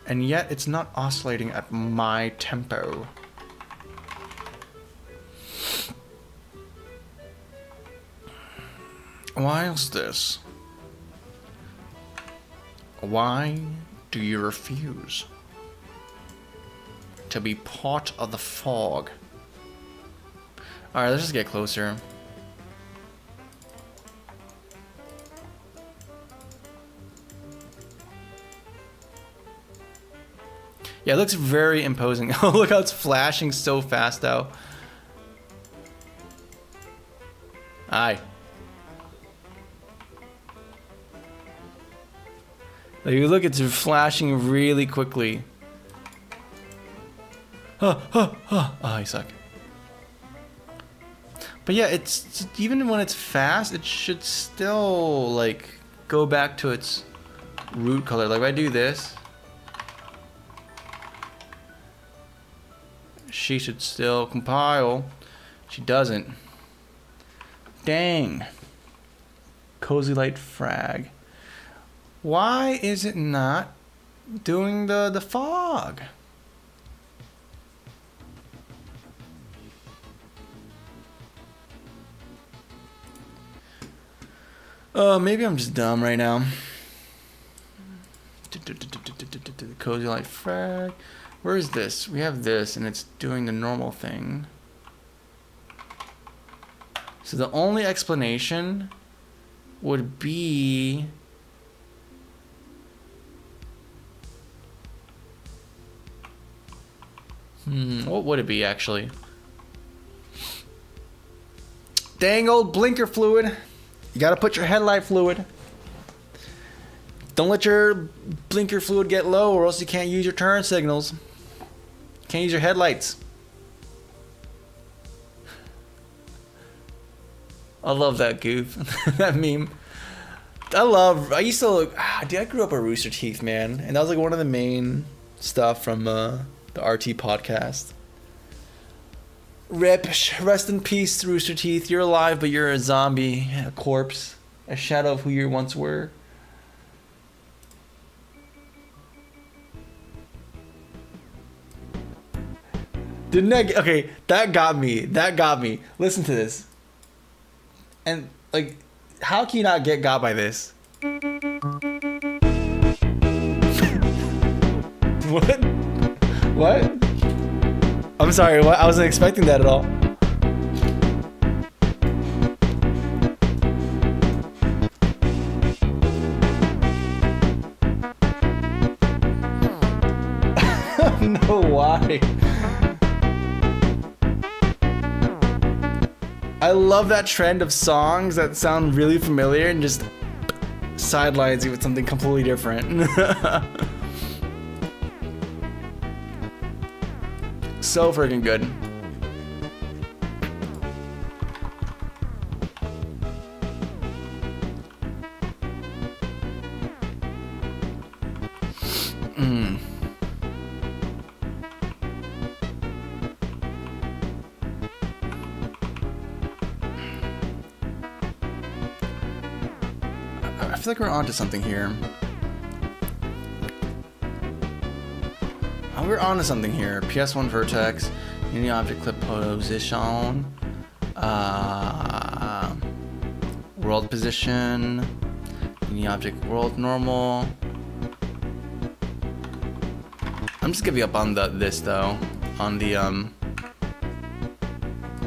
And yet it's not oscillating at my tempo. Why is this? Why do you refuse to be part of the fog? Alright, let's just get closer. Yeah, it looks very imposing. Oh, look how it's flashing so fast, though. Aye. Like, you look, it's flashing really quickly. Oh, you suck. But yeah, it's even when it's fast, it should still like go back to its root color. Like if I do this, she should still compile. She doesn't. Dang. Cozy Light Frag. Why is it not doing the fog? Maybe I'm just dumb right now. Cozy Light Frag. Where is this? We have this, and it's doing the normal thing. So the only explanation would be... what would it be, actually? Dang old blinker fluid. You gotta put your headlight fluid. Don't let your blinker fluid get low or else you can't use your turn signals. Can't use your headlights. I love that goof. That meme. I used to look... dude, I grew up with Rooster Teeth, man. And that was like one of the main stuff from the RT podcast. Rip, rest in peace, Rooster Teeth. You're alive, but you're a zombie, a corpse, a shadow of who you once were. Didn't that... Okay, that got me. That got me. Listen to this. And, like, how can you not get got by this? What? What? I'm sorry, what? I wasn't expecting that at all. No, why? I love that trend of songs that sound really familiar and just sidelines you with something completely different. So freaking good. I feel like we're onto something here. Oh, we're onto something here. PS1 Vertex, Unity Object Clip Position, World Position, Unity Object World Normal. I'm just giving up on this though, on the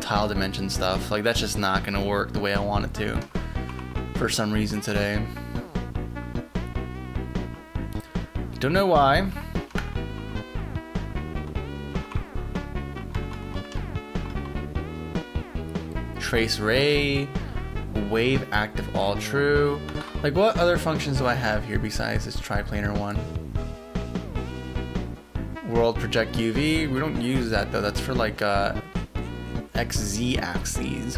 tile dimension stuff. Like that's just not gonna work the way I want it to, for some reason today. Don't know why. Trace ray, wave active all true. Like what other functions do I have here besides this triplanar one? World project UV, we don't use that though. That's for like XZ axes.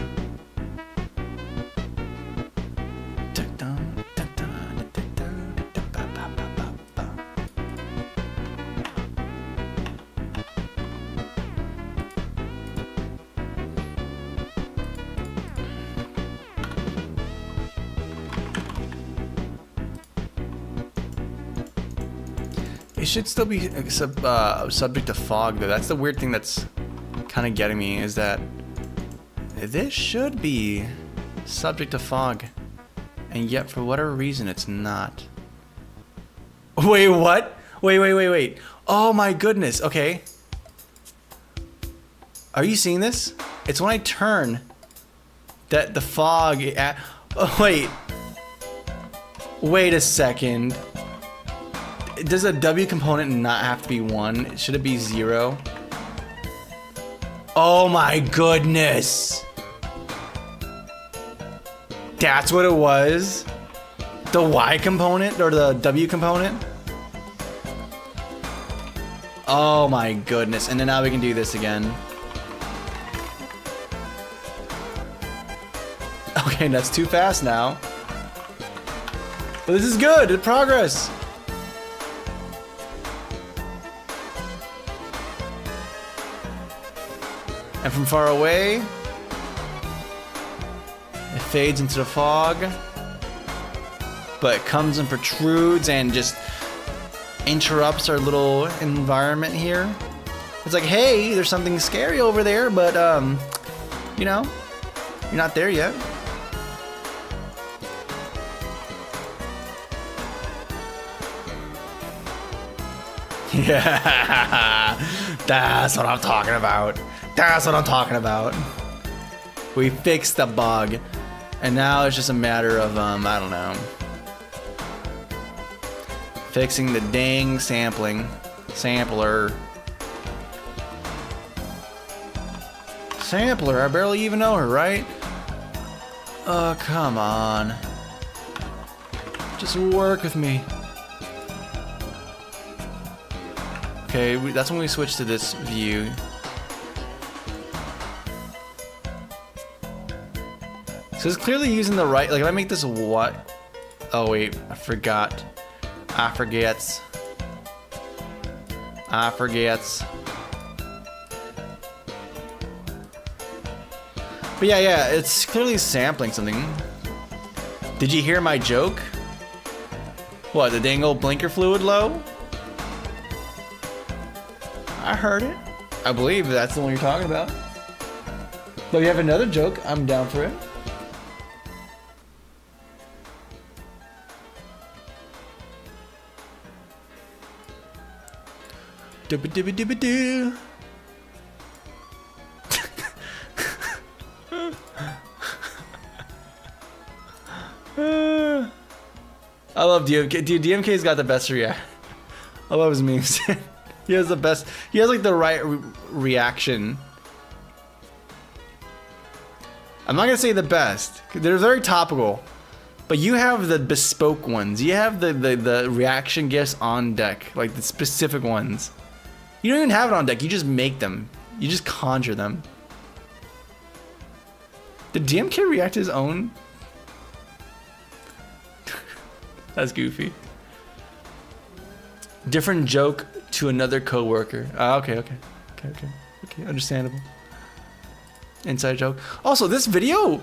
It should still be subject to fog though. That's the weird thing that's kind of getting me, is that this should be subject to fog, and yet for whatever reason it's not. Wait, what? Wait. Oh my goodness. Okay. Are you seeing this? It's when I turn that the fog oh, wait a second. Does a W component not have to be 1? Should it be 0? Oh my goodness! That's what it was? The Y component or the W component? Oh my goodness. And then now we can do this again. Okay, that's too fast now. But this is good. Progress. And from far away, it fades into the fog, but it comes and protrudes and just interrupts our little environment here. It's like, hey, there's something scary over there, but you know, you're not there yet. Yeah, that's what I'm talking about. That's what I'm talking about. We fixed the bug, and now it's just a matter of I don't know, fixing the dang sampler. I barely even know her, right? Oh, come on. Just work with me. Okay, that's when we switch to this view. So it's clearly using the right, like if I make this what? Oh wait, I forgot. I forgets. But yeah, it's clearly sampling something. Did you hear my joke? What, the dang old blinker fluid low? I heard it. I believe that's the one you're talking about. But if you have another joke, I'm down for it. Dooba dooba dooba doo. I love DMK. Dude, DMK's got the best react. I love his memes. He has the best. He has like the right reaction. I'm not gonna say the best. They're very topical, but you have the bespoke ones. You have the reaction gifs on deck, like the specific ones. You don't even have it on deck. You just make them. You just conjure them. Did DMK react to his own? That's goofy. Different joke to another coworker. Okay. Understandable. Inside joke. Also, this video,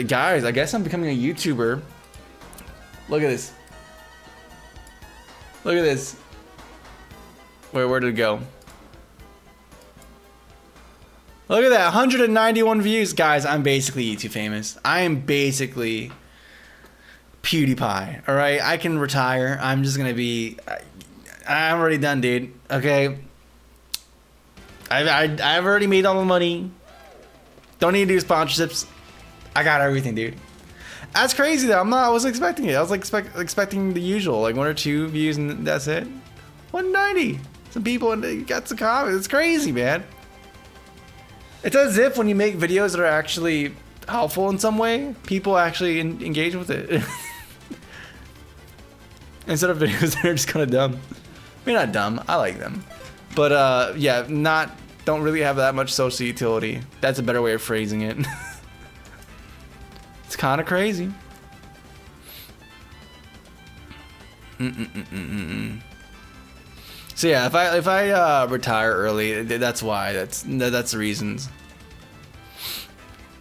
guys, I guess I'm becoming a YouTuber. Look at this. Look at this. Where did it go? Look at that, 191 views. Guys, I'm basically YouTube famous. I am basically PewDiePie, all right? I can retire. I'm just gonna be... I'm already done, dude, okay? I've already made all the money. Don't need to do sponsorships. I got everything, dude. That's crazy, though. I wasn't expecting it. I was like expecting the usual, like 1 or 2 views and that's it. 190. Some people got some comments. It's crazy, man. It's as if when you make videos that are actually helpful in some way, people actually engage with it. Instead of videos that are just kind of dumb. I mean, not dumb. I like them. But, yeah, don't really have that much social utility. That's a better way of phrasing it. It's kind of crazy. So yeah, if I retire early, that's why. That's the reasons.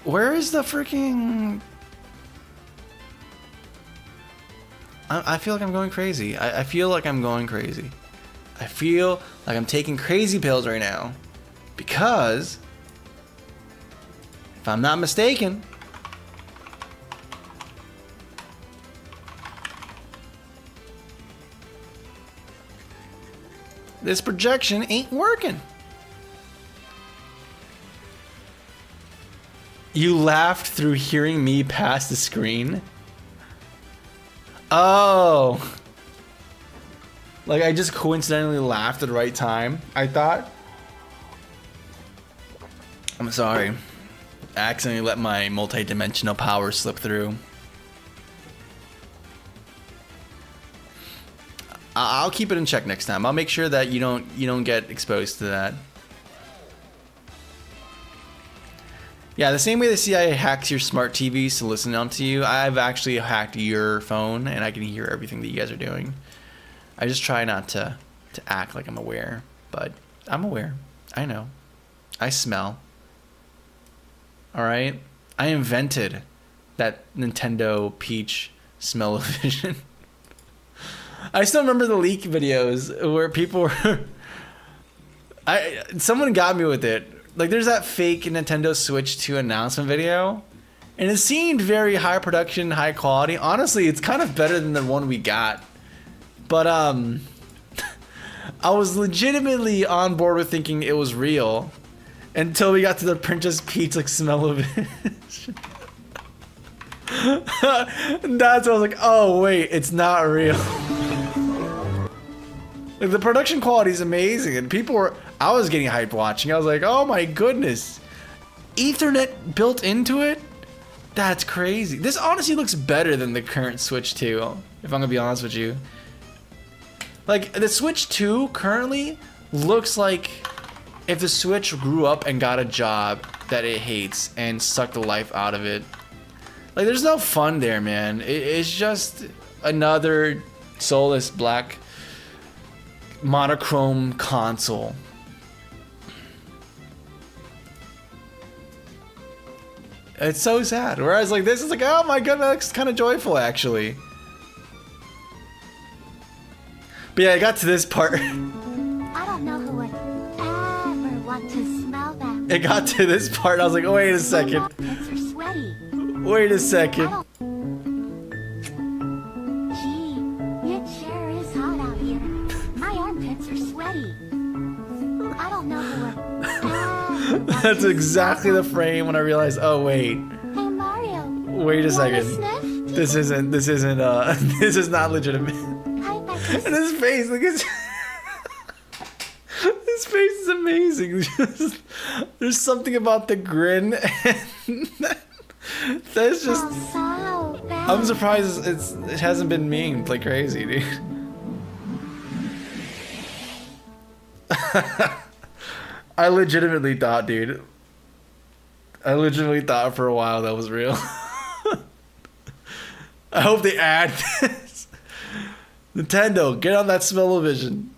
Where is the freaking? I feel like I'm going crazy. I feel like I'm going crazy. I feel like I'm taking crazy pills right now, because if I'm not mistaken, this projection ain't working. You laughed through hearing me pass the screen? Oh. Like I just coincidentally laughed at the right time, I thought. I'm sorry. I accidentally let my multi-dimensional power slip through. I'll keep it in check next time. I'll make sure that you don't get exposed to that. Yeah, the same way the CIA hacks your smart TVs to listen onto you, I've actually hacked your phone and I can hear everything that you guys are doing. I just try not to act like I'm aware, but I'm aware. I know. I smell. All right? I invented that Nintendo Peach smell-o-vision. I still remember the leak videos where people were... someone got me with it. Like, there's that fake Nintendo Switch 2 announcement video, and it seemed very high production, high quality. Honestly, it's kind of better than the one we got. But, I was legitimately on board with thinking it was real until we got to the Princess Peach, like, smell-o-vision. That's when I was like, oh, wait, it's not real. Like, the production quality is amazing, and I was getting hyped watching. I was like, oh my goodness. Ethernet built into it? That's crazy. This honestly looks better than the current Switch 2, if I'm gonna be honest with you. Like, the Switch 2 currently looks like if the Switch grew up and got a job that it hates and sucked the life out of it. Like, there's no fun there, man. It's just another soulless black monochrome console. It's so sad. Whereas like this is like, oh my god, that looks kind of joyful actually. But yeah, I got to this part. I don't know who would ever want to smell that. It got to this part. I was like, oh, wait a second. My armpits are sweaty. Wait a second. Gee, it sure is hot out here. My armpits are sweaty. don't know who would ever want That's to exactly the frame when I realized, oh wait, Hey Mario. wait a Wanna second. sniff? This isn't this is not legitimate. Hi, Becca. And his face, look at his face is amazing. There's something about the grin and that's just So bad. I'm surprised it hasn't been memed like crazy, dude. I legitimately thought, dude. I legitimately thought for a while that was real. I hope they add this. Nintendo, get on that smell-o-vision.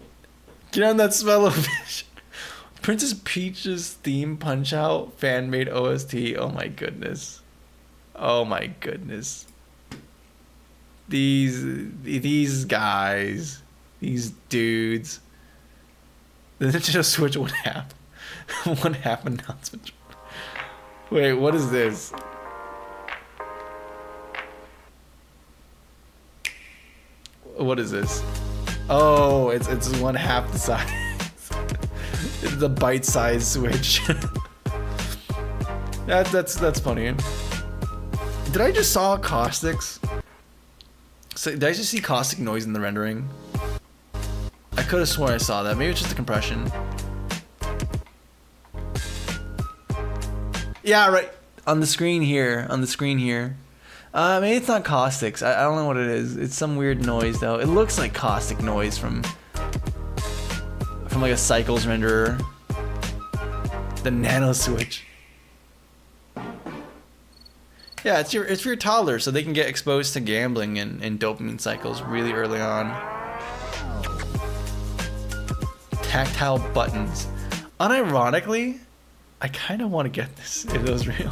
Get on that smell-o-vision. Princess Peach's theme Punch-Out fan-made OST. Oh my goodness. Oh my goodness. These guys, these dudes. The Nintendo Switch one half announcement. Wait, what is this? What is this? Oh, it's one half the size. It's the bite-sized Switch. That's funny. Did I just saw Caustics? So did I just see Caustic noise in the rendering? I could have sworn I saw that. Maybe it's just the compression. Yeah, right. On the screen here. Maybe it's not Caustics. I don't know what it is. It's some weird noise though. It looks like Caustic noise from like a Cycles renderer. The Nano Switch. Yeah, it's for your toddler so they can get exposed to gambling and dopamine cycles really early on. Tactile buttons. Unironically, I kind of want to get this if it was real.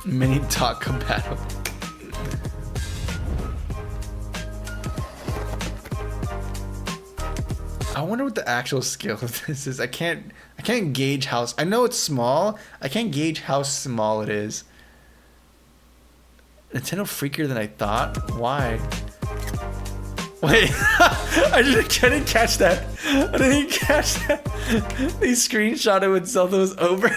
Mini dock compatible. I wonder what the actual scale of this is. I can't gauge how. I know it's small. I can't gauge how small it is. Nintendo freakier than I thought. Why? Wait, I didn't catch that. I didn't catch that. They screenshot it when Zelda was over.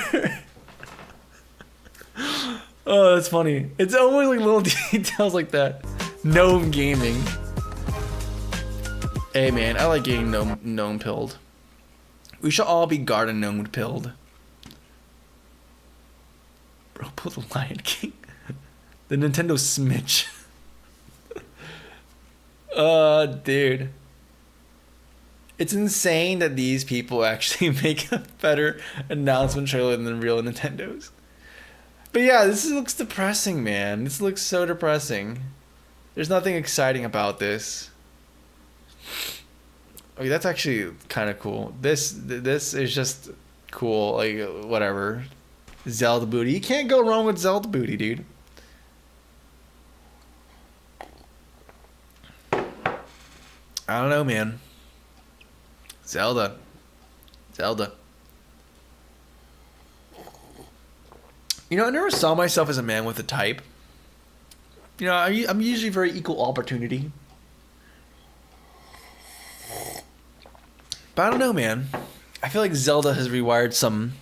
Oh, that's funny. It's always like little details like that. Gnome gaming. Hey man, I like getting gnome pilled. We should all be garden gnome pilled. Bro, pull the Lion King. The Nintendo Smitch. Dude. It's insane that these people actually make a better announcement trailer than the real Nintendos. But yeah, this looks depressing, man. This looks so depressing. There's nothing exciting about this. Okay, that's actually kind of cool. This is just cool. Like, whatever. Zelda booty. You can't go wrong with Zelda booty, dude. I don't know, man. Zelda. You know, I never saw myself as a man with a type. You know, I'm usually very equal opportunity. But I don't know, man. I feel like Zelda has rewired some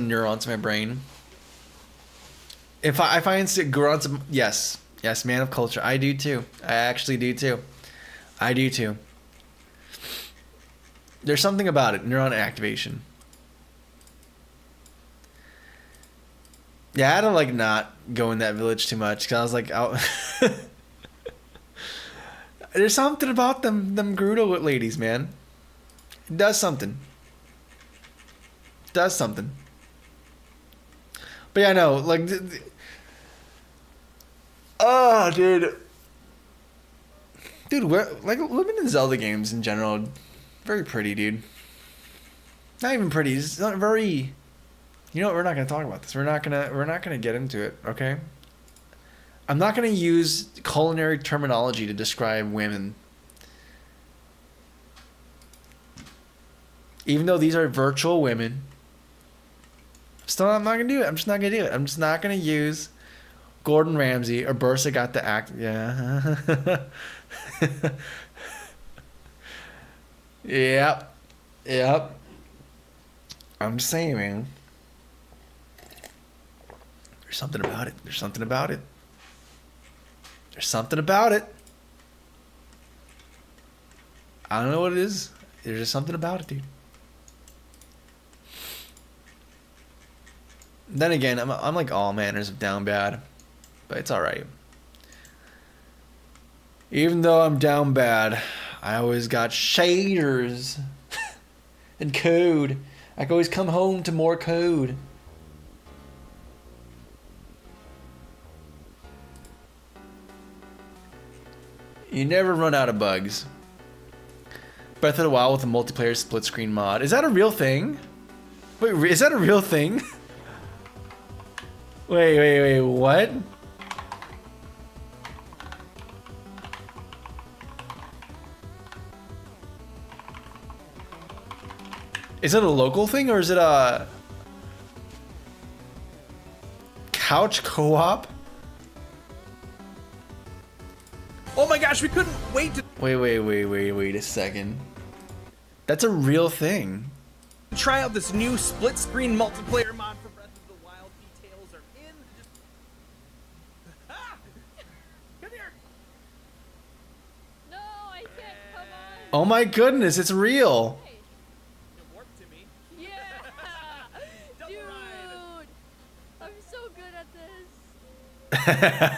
neurons in my brain. If I instant grow on some, yes, man of culture. I do too. I actually do too. I do too. There's something about it, neuron activation. Yeah, I had to like not go in that village too much because I was like, out. There's something about them Gerudo ladies, man. It does something. But yeah, no, like, oh, dude, like living in Zelda games in general, very pretty, dude. Not even pretty. It's not very. You know what? We're not gonna talk about this. We're not gonna get into it. Okay. I'm not gonna use culinary terminology to describe women. Even though these are virtual women, I'm not gonna do it. I'm just not gonna use Gordon Ramsay or Bursa got the act. Yeah. Yep. Yep. I'm just saying, man. There's something about it. There's something about it. There's something about it. I don't know what it is. There's just something about it, dude. Then again, I'm like all manners of down bad, but it's all right. Even though I'm down bad, I always got shaders and code. I can always come home to more code. You never run out of bugs. Breath of the Wild with a multiplayer split screen mod. Is that a real thing? Wait, is that a real thing? Wait, what? Is it a local thing or is it a couch co-op? Oh my gosh, we couldn't wait to Wait a second. That's a real thing. try out this new split screen multiplayer mod for Breath of the Wild. Details are in. Just... Ah! Come here. No, I can't. Come on. Oh my goodness, it's real. It warped to me. Yeah. Double Dude. ride. I'm so good at this.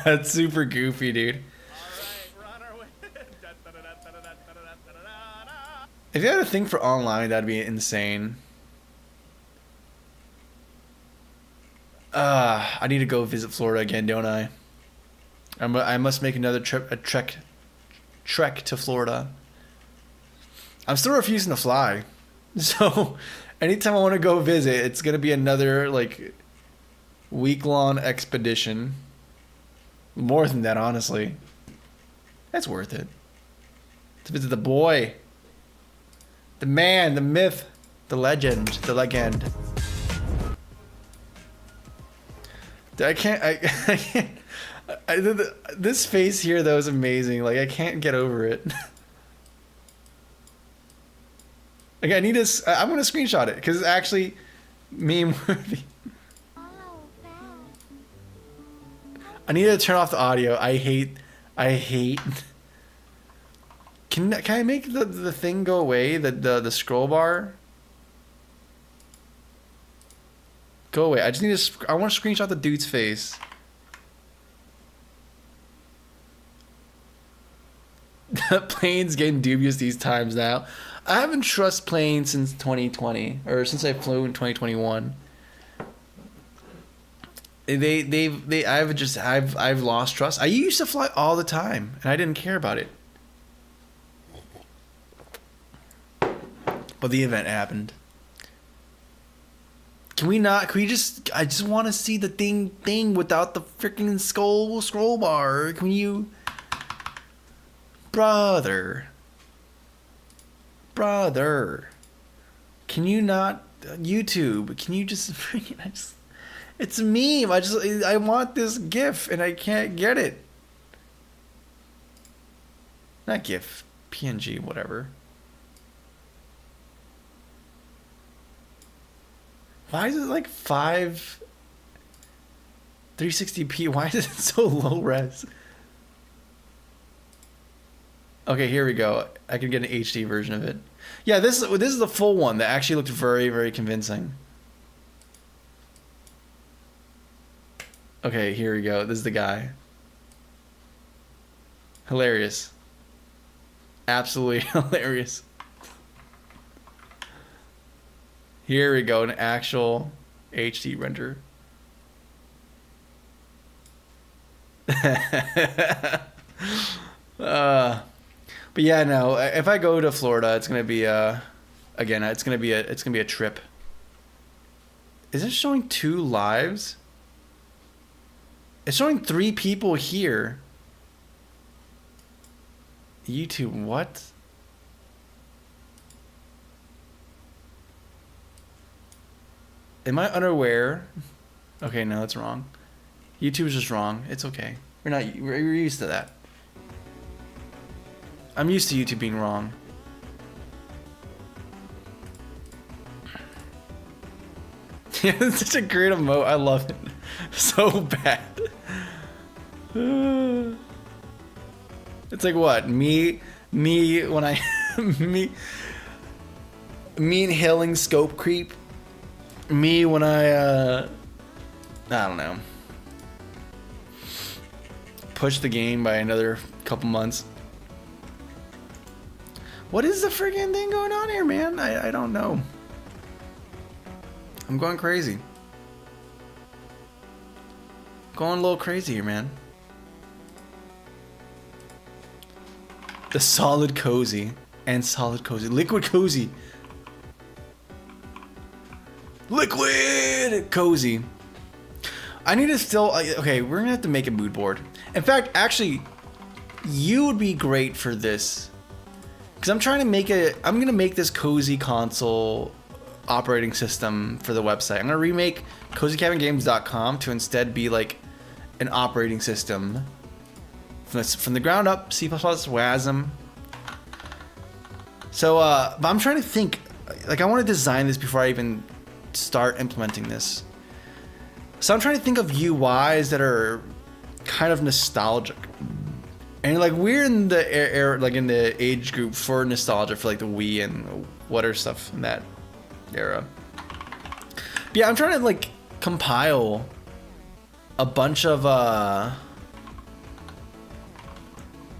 That's super goofy, dude. Alright, we're on our way. Da-da-da-da-da-da-da-da-da-da. If you had a thing for online, that'd be insane. I need to go visit Florida again, don't I? I must make another trek to Florida. I'm still refusing to fly. So anytime I want to go visit, it's going to be another like week-long expedition. More than that, honestly. That's worth it. To visit the boy. The man, the myth, the legend, the legend. I can't. This face here, though, is amazing. Like I can't get over it. Like I need to. I'm gonna screenshot it because it's actually meme worthy. Oh, bad. I need to turn off the audio. I hate. Can I make the thing go away? The scroll bar? Go away. I just need to. I want to screenshot the dude's face. Planes getting dubious these times now. I haven't trust planes since 2020 or since I flew in 2021. I've lost trust. I used to fly all the time and I didn't care about it. But the event happened. Can we just I just want to see the thing without the freaking scroll bar. Can you Brother. Can you not YouTube? Can you just freaking it's a meme. I want this GIF and I can't get it. Not GIF, PNG, whatever. Why is it like 360p? Why is it so low res? Okay, here we go. I can get an HD version of it. Yeah, this is the full one that actually looked very, very convincing. Okay, here we go. This is the guy. Hilarious. Absolutely hilarious. Here we go, an actual HD render. But yeah, no. If I go to Florida, it's gonna be again, it's gonna be a trip. Is it showing 2 lives? It's showing 3 people here. YouTube, what? Am I unaware? Okay, no, that's wrong. YouTube's just wrong. It's okay. We're used to that. I'm used to YouTube being wrong. Yeah, it's such a great emote. I love it. So bad. It's like what? Me when I me inhaling scope creep. Me when I don't know. Push the game by another couple months. What is the friggin' thing going on here, man? I don't know. I'm going crazy. Going a little crazy here, man. The solid cozy and solid cozy. Liquid cozy. Liquid cozy. I need to still... Okay, we're gonna have to make a mood board. In fact, actually, you would be great for this. Because I'm trying to make I'm gonna make this cozy console operating system for the website. I'm gonna remake cozycabingames.com to instead be like an operating system from the ground up, C++ WASM. So, but I'm trying to think, like I want to design this before I even start implementing this. So I'm trying to think of UIs that are kind of nostalgic. And like we're in the era, like in the age group for nostalgia for like the Wii and what are stuff in that era. But yeah, I'm trying to like compile a bunch of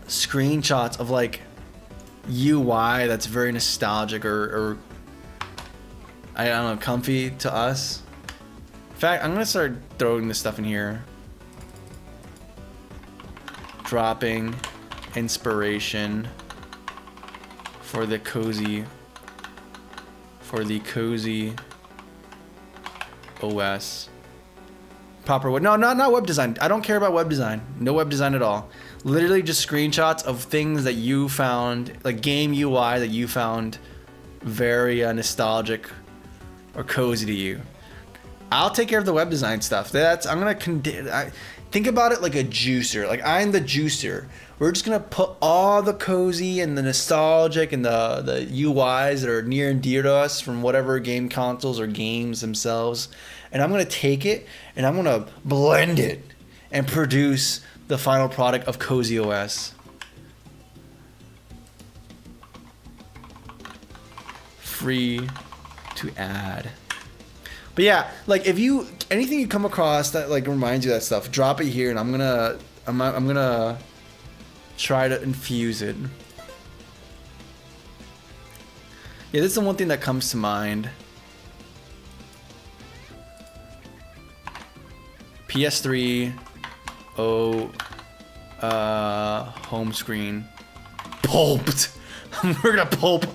screenshots of like UI that's very nostalgic or I don't know, comfy to us. In fact, I'm gonna start throwing this stuff in here. Dropping inspiration for the cozy OS. Proper web. No, not web design. I don't care about web design. No web design at all. Literally just screenshots of things that you found, like game UI that you found very nostalgic or cozy to you. I'll take care of the web design stuff. Think about it like a juicer. Like I'm the juicer. We're just gonna put all the cozy and the nostalgic and the UIs that are near and dear to us from whatever game consoles or games themselves, and I'm gonna take it and I'm gonna blend it and produce the final product of Cozy OS. Free to add. But yeah, like if anything you come across that like reminds you of that stuff, drop it here, and I'm gonna try to infuse it. Yeah, this is the one thing that comes to mind. PS3, home screen, pulped. We're gonna pulp.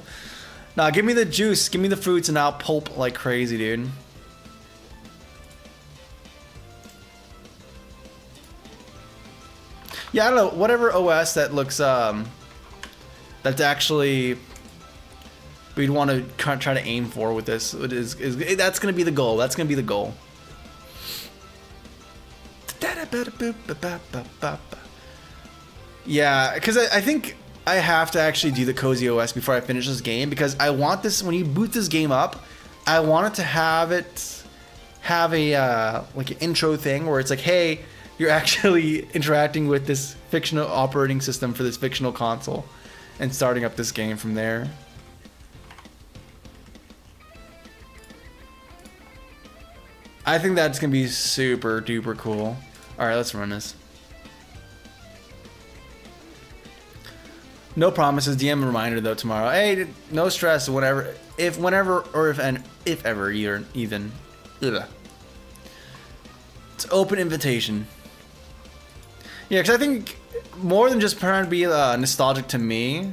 Nah, give me the juice, give me the fruits, and I'll pulp like crazy, dude. Yeah, I don't know, whatever OS that looks, that's actually we'd want to try to aim for with this. That's going to be the goal. That's going to be the goal. Yeah, because I think I have to actually do the Cozy OS before I finish this game, because I want this, when you boot this game up, I want it to have a, like an intro thing where it's like, hey, you're actually interacting with this fictional operating system for this fictional console and starting up this game from there. I think that's gonna be super duper cool. Alright, let's run this. No promises. DM reminder though tomorrow. Hey, no stress. If ever, even. Ugh. It's open invitation. Yeah, because I think more than just trying to be nostalgic to me,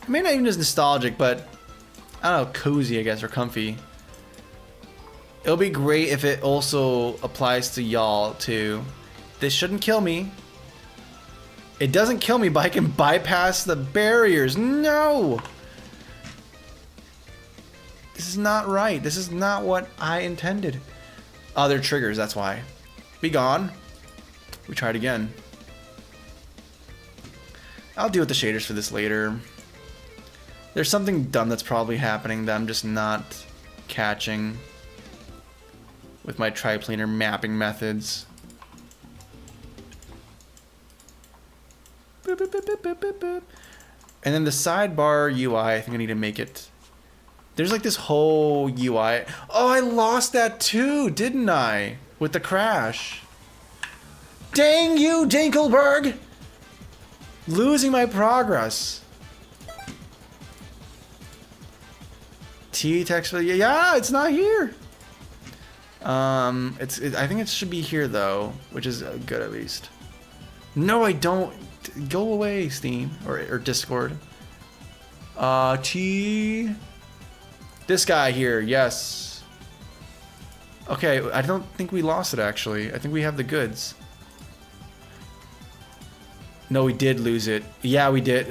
it may not even just nostalgic, but I don't know, cozy, I guess, or comfy. It'll be great if it also applies to y'all too. This shouldn't kill me. It doesn't kill me, but I can bypass the barriers. No! This is not right. This is not what I intended. Oh, they're triggers, that's why. Be gone. We tried again. I'll deal with the shaders for this later. There's something dumb that's probably happening that I'm just not catching with my triplanar mapping methods. Boop, boop, boop, boop, boop, boop, boop. And then the sidebar UI, I think I need to make it... There's like this whole UI. Oh, I lost that too, didn't I? With the crash. Dang you, Dinkelberg! Losing my progress. T text for yeah, it's not here. I think it should be here though, which is good at least. No, I don't. Go away, Steam or Discord. T. This guy here, yes. Okay, I don't think we lost it actually. I think we have the goods. No, we did lose it. Yeah, we did.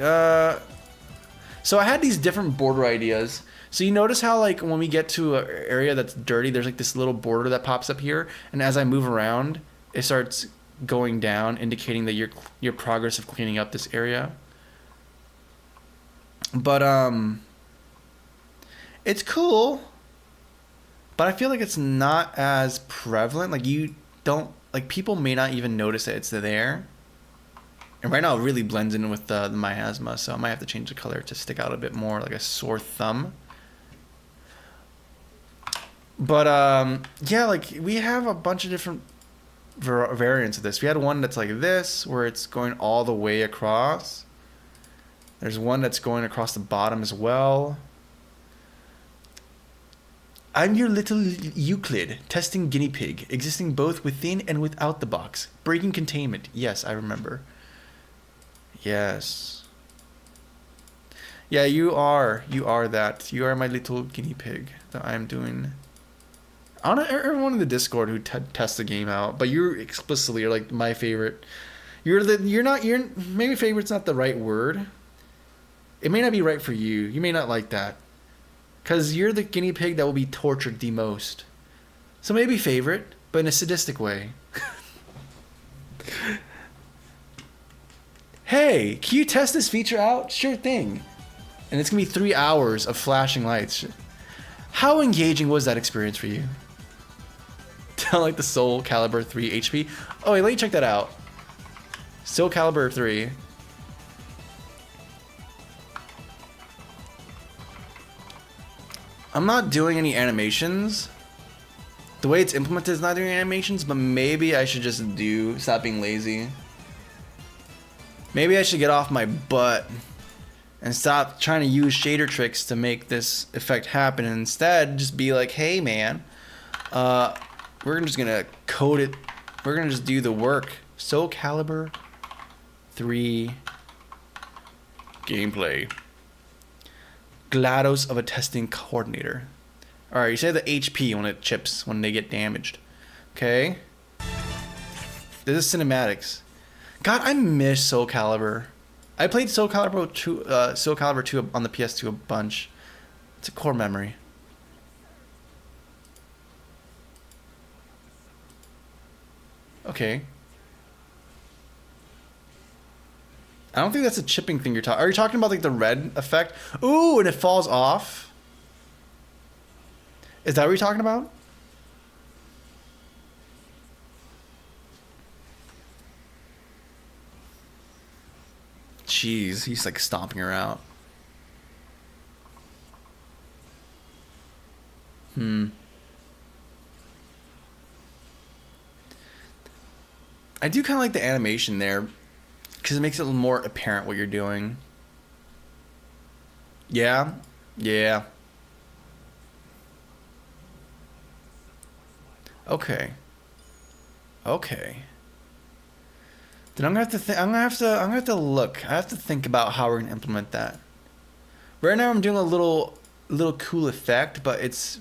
So I had these different border ideas. So you notice how like when we get to an area that's dirty, there's like this little border that pops up here, and as I move around, it starts going down, indicating that your progress of cleaning up this area. But it's cool, but I feel like it's not as prevalent. Like you don't like people may not even notice that it's there. And right now it really blends in with the miasma, so I might have to change the color to stick out a bit more, like a sore thumb. But yeah, like we have a bunch of different variants of this. We had one that's like this, where it's going all the way across. There's one that's going across the bottom as well. I'm your little Euclid, testing guinea pig, existing both within and without the box. Breaking containment. Yes, I remember. Yes. Yeah, you are that. You are my little guinea pig that I am doing. I don't know everyone in the Discord who tests the game out, but you explicitly are like my favorite. You're maybe favorite's not the right word. It may not be right for you. You may not like that. Cause you're the guinea pig that will be tortured the most. So maybe favorite, but in a sadistic way. Hey, can you test this feature out? Sure thing. And it's gonna be 3 hours of flashing lights. How engaging was that experience for you? Tell like the Soul Calibur 3 HP. Oh wait, let me check that out. Soul Calibur 3. I'm not doing any animations. The way it's implemented is not doing animations, but maybe I should just stop being lazy. Maybe I should get off my butt and stop trying to use shader tricks to make this effect happen, and instead just be like, hey man, we're just gonna code it. We're gonna just do the work. Soul Calibur 3 gameplay. GLaDOS of a testing coordinator. Alright, you say the HP when it chips, when they get damaged. Okay. This is cinematics. God, I miss Soul Calibur. I played Soul Calibur 2 on the PS2 a bunch. It's a core memory. Okay. I don't think that's a chipping thing you're talking. Are you talking about like the red effect? Ooh, and it falls off. Is that what you're talking about? Jeez, he's like stomping her out. I do kind of like the animation there, because it makes it a little more apparent what you're doing. Yeah? Yeah. Okay. Okay. Then I'm gonna have to I'm gonna have to look. I have to think about how we're gonna implement that. Right now I'm doing a little cool effect, but it's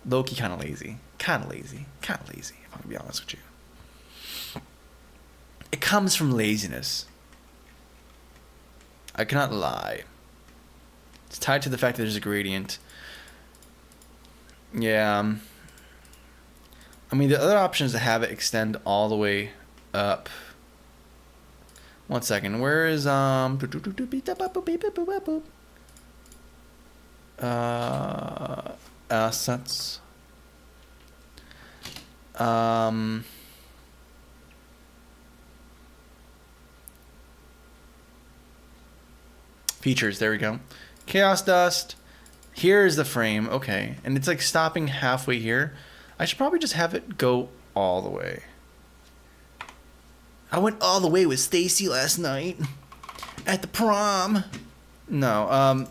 low-key kind of lazy. Kind of lazy, if I'm gonna be honest with you. It comes from laziness. I cannot lie. It's tied to the fact that there's a gradient. Yeah. I mean, the other option is to have it extend all the way up. 1 second. Where is assets? Features. There we go. Chaos Dust. Here is the frame. Okay, and it's like stopping halfway here. I should probably just have it go all the way. I went all the way with Stacy last night at the prom. No,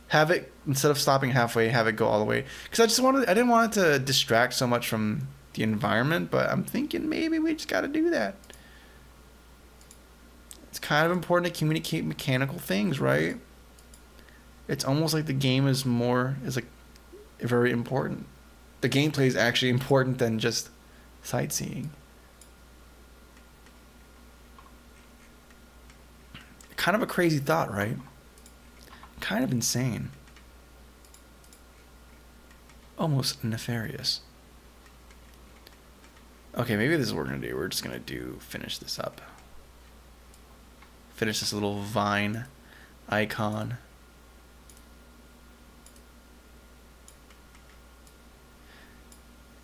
have it, instead of stopping halfway, have it go all the way. Because I didn't want it to distract so much from the environment, but I'm thinking maybe we just got to do that. It's kind of important to communicate mechanical things, right? It's almost like the game is like very important. The gameplay is actually important than just sightseeing. Kind of a crazy thought, right? Kind of insane. Almost nefarious. Okay, maybe this is what we're gonna do. We're just gonna finish this up. Finish this little vine icon.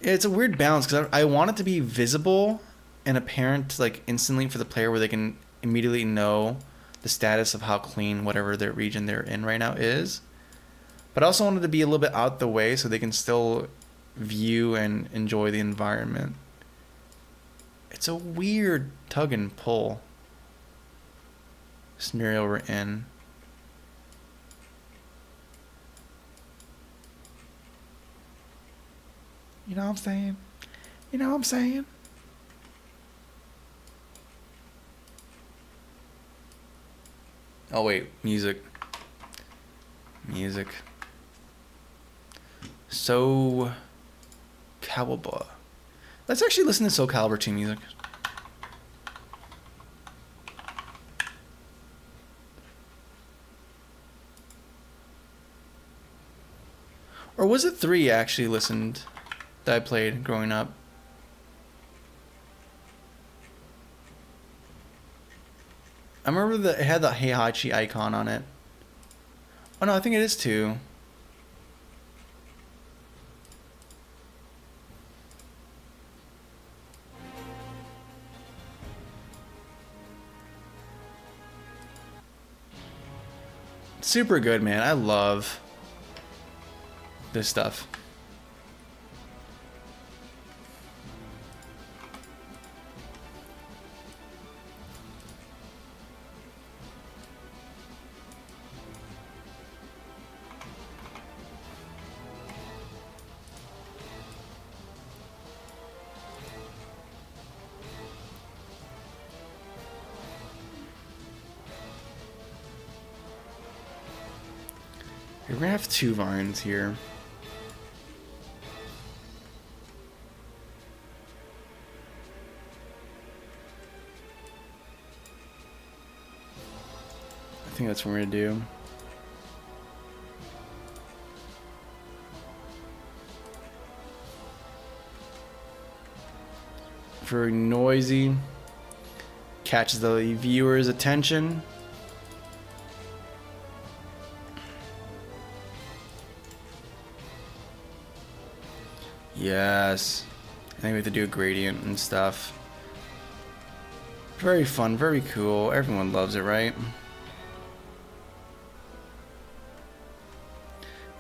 It's a weird balance because I want it to be visible and apparent like instantly for the player, where they can immediately know the status of how clean whatever their region they're in right now is. But I also want it to be a little bit out the way so they can still view and enjoy the environment. It's a weird tug and pull scenario we're in. You know what I'm saying? You know what I'm saying? Oh wait, music. Music. So Calibur. Let's actually listen to Soul Calibur 2 music. Or was it 3 I actually listened that I played growing up? I remember that it had the Heihachi icon on it. Oh no, I think it is 2. Super good, man. I love this stuff. We're gonna have 2 vines here. I think that's what we're gonna do. Very noisy. Catches the viewer's attention. Yes. I think we have to do a gradient and stuff. Very fun, very cool. Everyone loves it, right?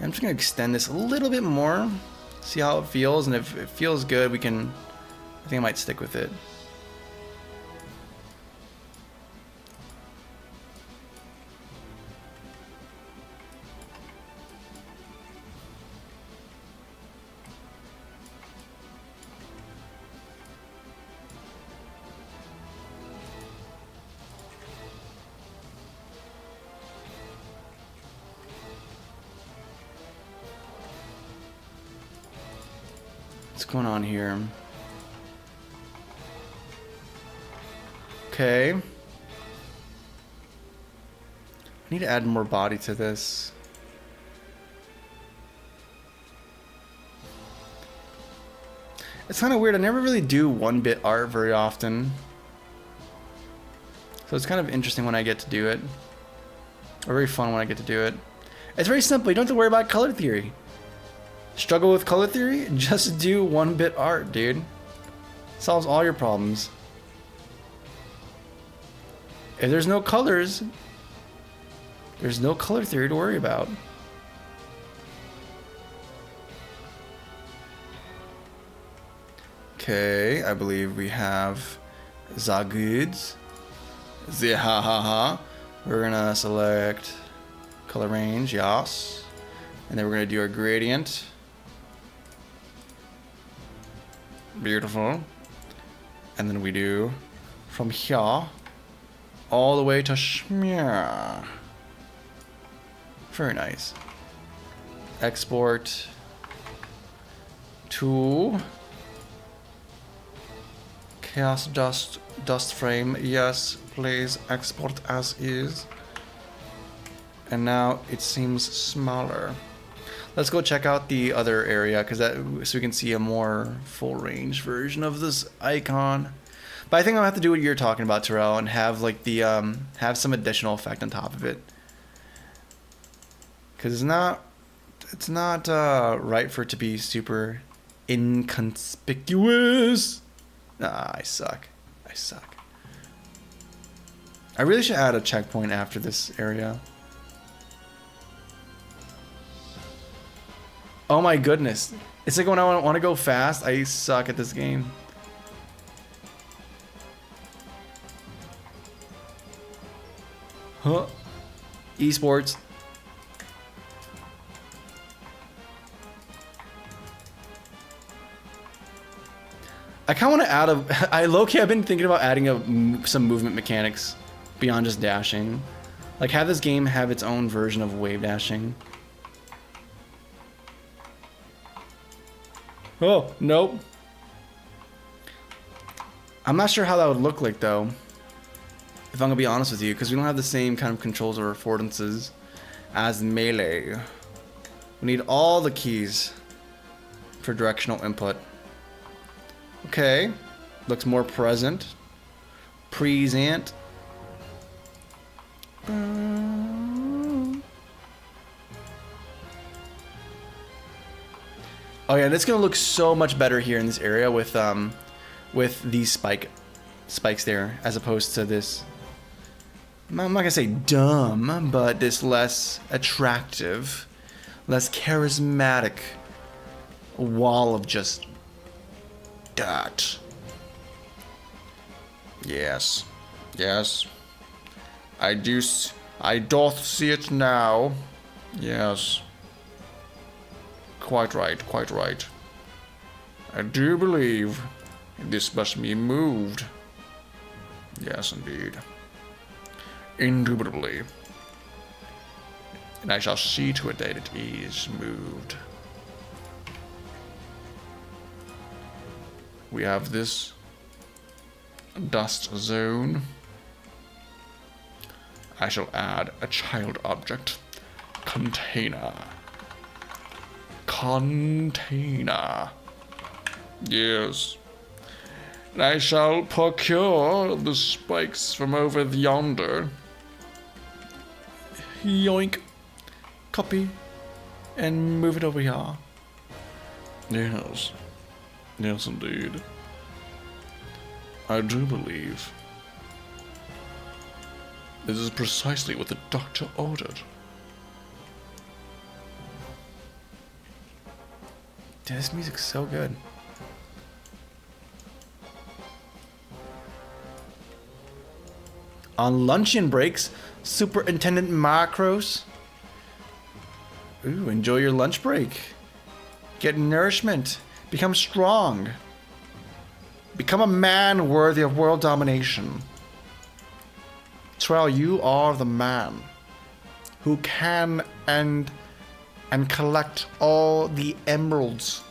I'm just gonna extend this a little bit more. See how it feels, and if it feels good, I think I might stick with it. What's going on here? Okay. I need to add more body to this. It's kind of weird. I never really do 1-bit art very often. So it's kind of interesting when I get to do it. Or very fun when I get to do it. It's very simple. You don't have to worry about color theory. Struggle with color theory? Just do 1-bit art, dude. Solves all your problems. If there's no colors, there's no color theory to worry about. Okay, I believe we have the goods. The ha ha ha. We're gonna select color range, yes. And then we're gonna do our gradient. Beautiful. And then we do from here all the way to Shmir. Very nice. Export to Chaos dust frame. Yes, please export as is. And now it seems smaller. Let's go check out the other area so we can see a more full range version of this icon. But I think I'll have to do what you're talking about, Terrell, and have like the have some additional effect on top of it. Cause it's not right for it to be super inconspicuous. Nah, I suck. I really should add a checkpoint after this area. Oh my goodness. It's like when I want to go fast, I suck at this game. Huh? Esports. I kind of want to add I've been thinking about adding some movement mechanics beyond just dashing. Like have this game have its own version of wave dashing. Oh, nope. I'm not sure how that would look like though, if I'm gonna be honest with you, because we don't have the same kind of controls or affordances as Melee. We need all the keys for directional input. Okay, looks more present. Present. Oh yeah, and it's gonna look so much better here in this area with these spikes there, as opposed to this. I'm not gonna say dumb, but this less attractive, less charismatic wall of just that. Yes. I doth see it now. Yes. Quite right. I do believe this must be moved. Yes, indeed. Indubitably. And I shall see to it that it is moved. We have this dust zone. I shall add a child object. Container. Yes. And I shall procure the spikes from over yonder. Yoink. Copy. And move it over here. Yes. Yes, indeed. I do believe this is precisely what the doctor ordered. Dude, this music's so good. On luncheon breaks, Superintendent Macros. Ooh, enjoy your lunch break. Get nourishment. Become strong. Become a man worthy of world domination. Terrell, you are the man who can and collect all the emeralds.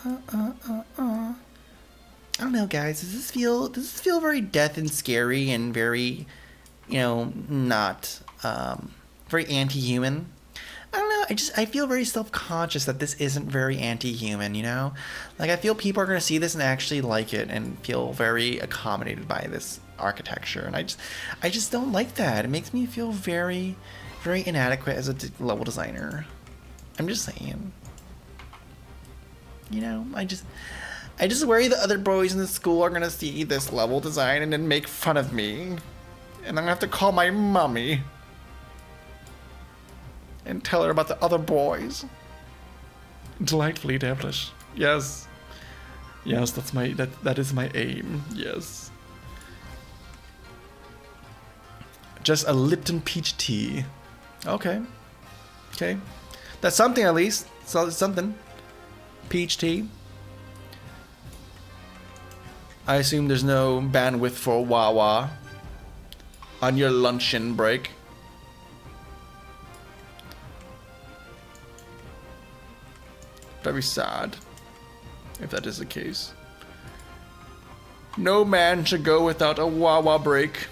I don't know, guys. Does this feel very death and scary and very, not very anti-human. I don't know. I feel very self-conscious that this isn't very anti-human, you know? Like, I feel people are going to see this and actually like it and feel very accommodated by this architecture. And I just don't like that. It makes me feel very, very inadequate as a level designer. I'm just saying. You know, I just worry the other boys in the school are going to see this level design and then make fun of me. And I'm going to have to call my mommy. And tell her about the other boys. Delightfully devilish. Yes. Yes, that is my aim. Yes. Just a Lipton peach tea. Okay. Okay. That's something at least. So it's something. Peach tea. I assume there's no bandwidth for Wawa on your luncheon break. Very sad, if that is the case. No man should go without a Wawa break.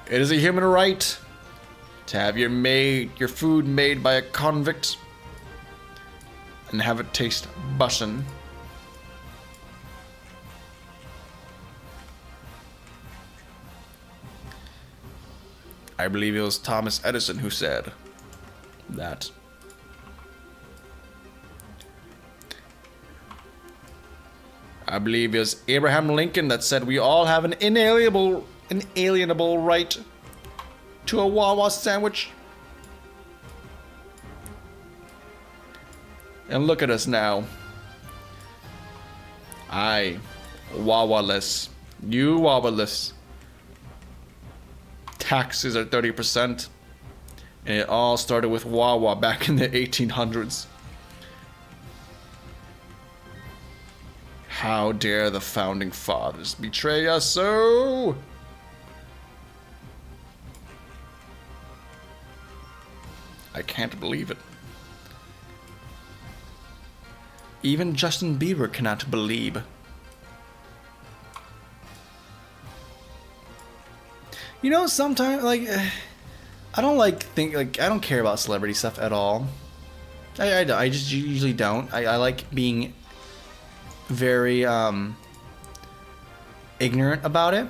It is a human right to have your food made by a convict and have it taste bussin'. I believe it was Thomas Edison who said that. I believe it was Abraham Lincoln that said we all have an inalienable right to a Wawa sandwich. And look at us now. I, Wawa-less. You, Wawa-less. Taxes are 30%. And it all started with Wawa back in the 1800s. How dare the founding fathers betray us so? I can't believe it. Even Justin Bieber cannot believe. You know, sometimes, like, I don't care about celebrity stuff at all. I just usually don't. I like being very ignorant about it.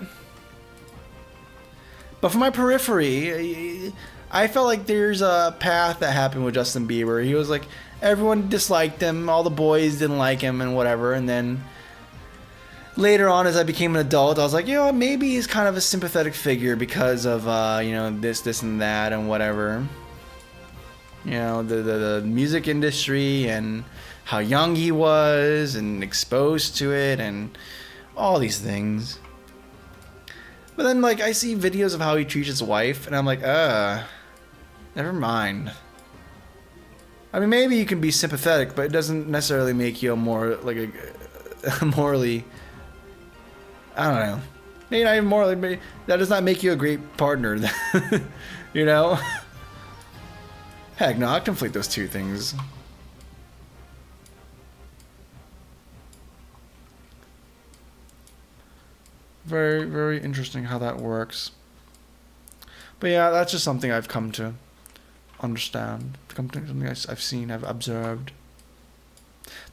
But for my periphery, I felt like there's a path that happened with Justin Bieber. He was like, everyone disliked him, all the boys didn't like him and whatever, and then later on as I became an adult, I was like, you know, maybe he's kind of a sympathetic figure because of you know, this and that and whatever. You know, the music industry and how young he was and exposed to it and all these things. But then, like, I see videos of how he treats his wife, and I'm like, never mind. I mean, maybe you can be sympathetic, but it doesn't necessarily make you a more, like, a morally, I don't know. Maybe not even morally, that does not make you a great partner. You know? Heck, no, I conflate those two things. Very, very interesting how that works. But yeah, that's just something I've come to understand. Something I've seen, I've observed.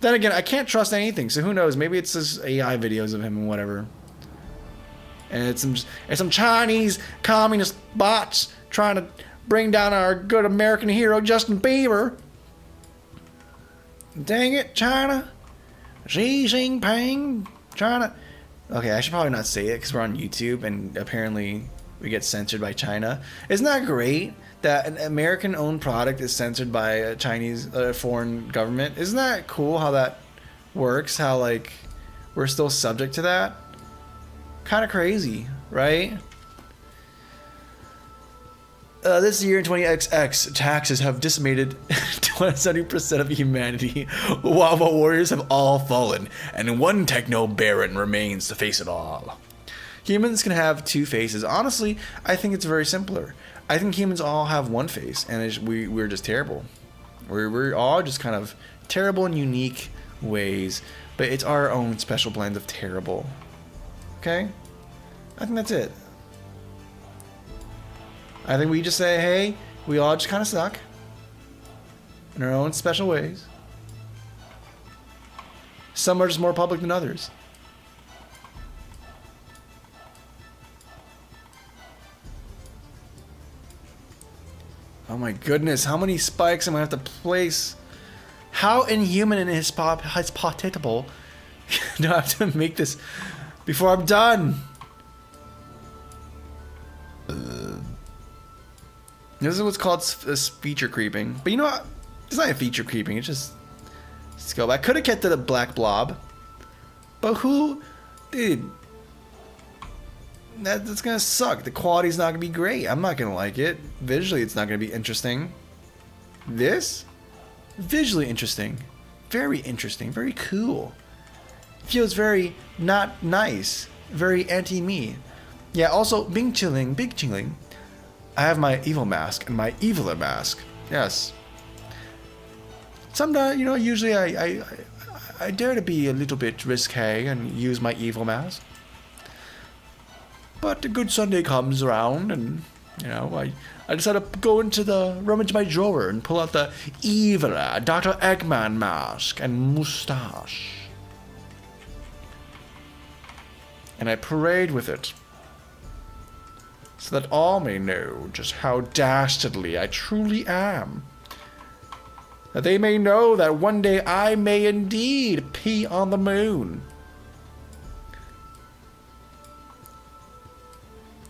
Then again, I can't trust anything, so who knows? Maybe it's just AI videos of him and whatever. And it's some Chinese communist bots trying to bring down our good American hero, Justin Bieber. Dang it, China. Xi Jinping trying to... Okay, I should probably not say it because we're on YouTube and apparently we get censored by China. Isn't that great that an American-owned product is censored by a Chinese foreign government? Isn't that cool how that works? How, like, we're still subject to that? Kind of crazy, right? This year in 20XX, taxes have decimated 70% of humanity. Wawa warriors have all fallen, and one techno baron remains to face it all. Humans can have two faces. Honestly, I think it's very simpler. I think humans all have one face, and we're just terrible. We're all just kind of terrible in unique ways, but it's our own special blend of terrible. Okay? I think that's it. I think we just say, hey, we all just kind of suck in our own special ways. Some are just more public than others. Oh my goodness, how many spikes am I going to have to place? How inhuman and hypothetical do I have to make this before I'm done? This is what's called feature creeping. But you know what? It's not a feature creeping, it's just scope. I could have kept it a black blob. But who... Dude... That's gonna suck. The quality's not gonna be great. I'm not gonna like it. Visually, it's not gonna be interesting. This? Visually interesting. Very interesting. Very cool. Feels very not nice. Very anti-me. Yeah, also, big chilling. I have my evil mask and my eviler mask. Yes. Sometimes, you know, usually I dare to be a little bit risque and use my evil mask. But a good Sunday comes around, and you know, I decided to go into the rummage my drawer and pull out the evil Dr. Eggman mask and mustache, and I parade with it, so that all may know just how dastardly I truly am. That they may know that one day I may indeed pee on the moon.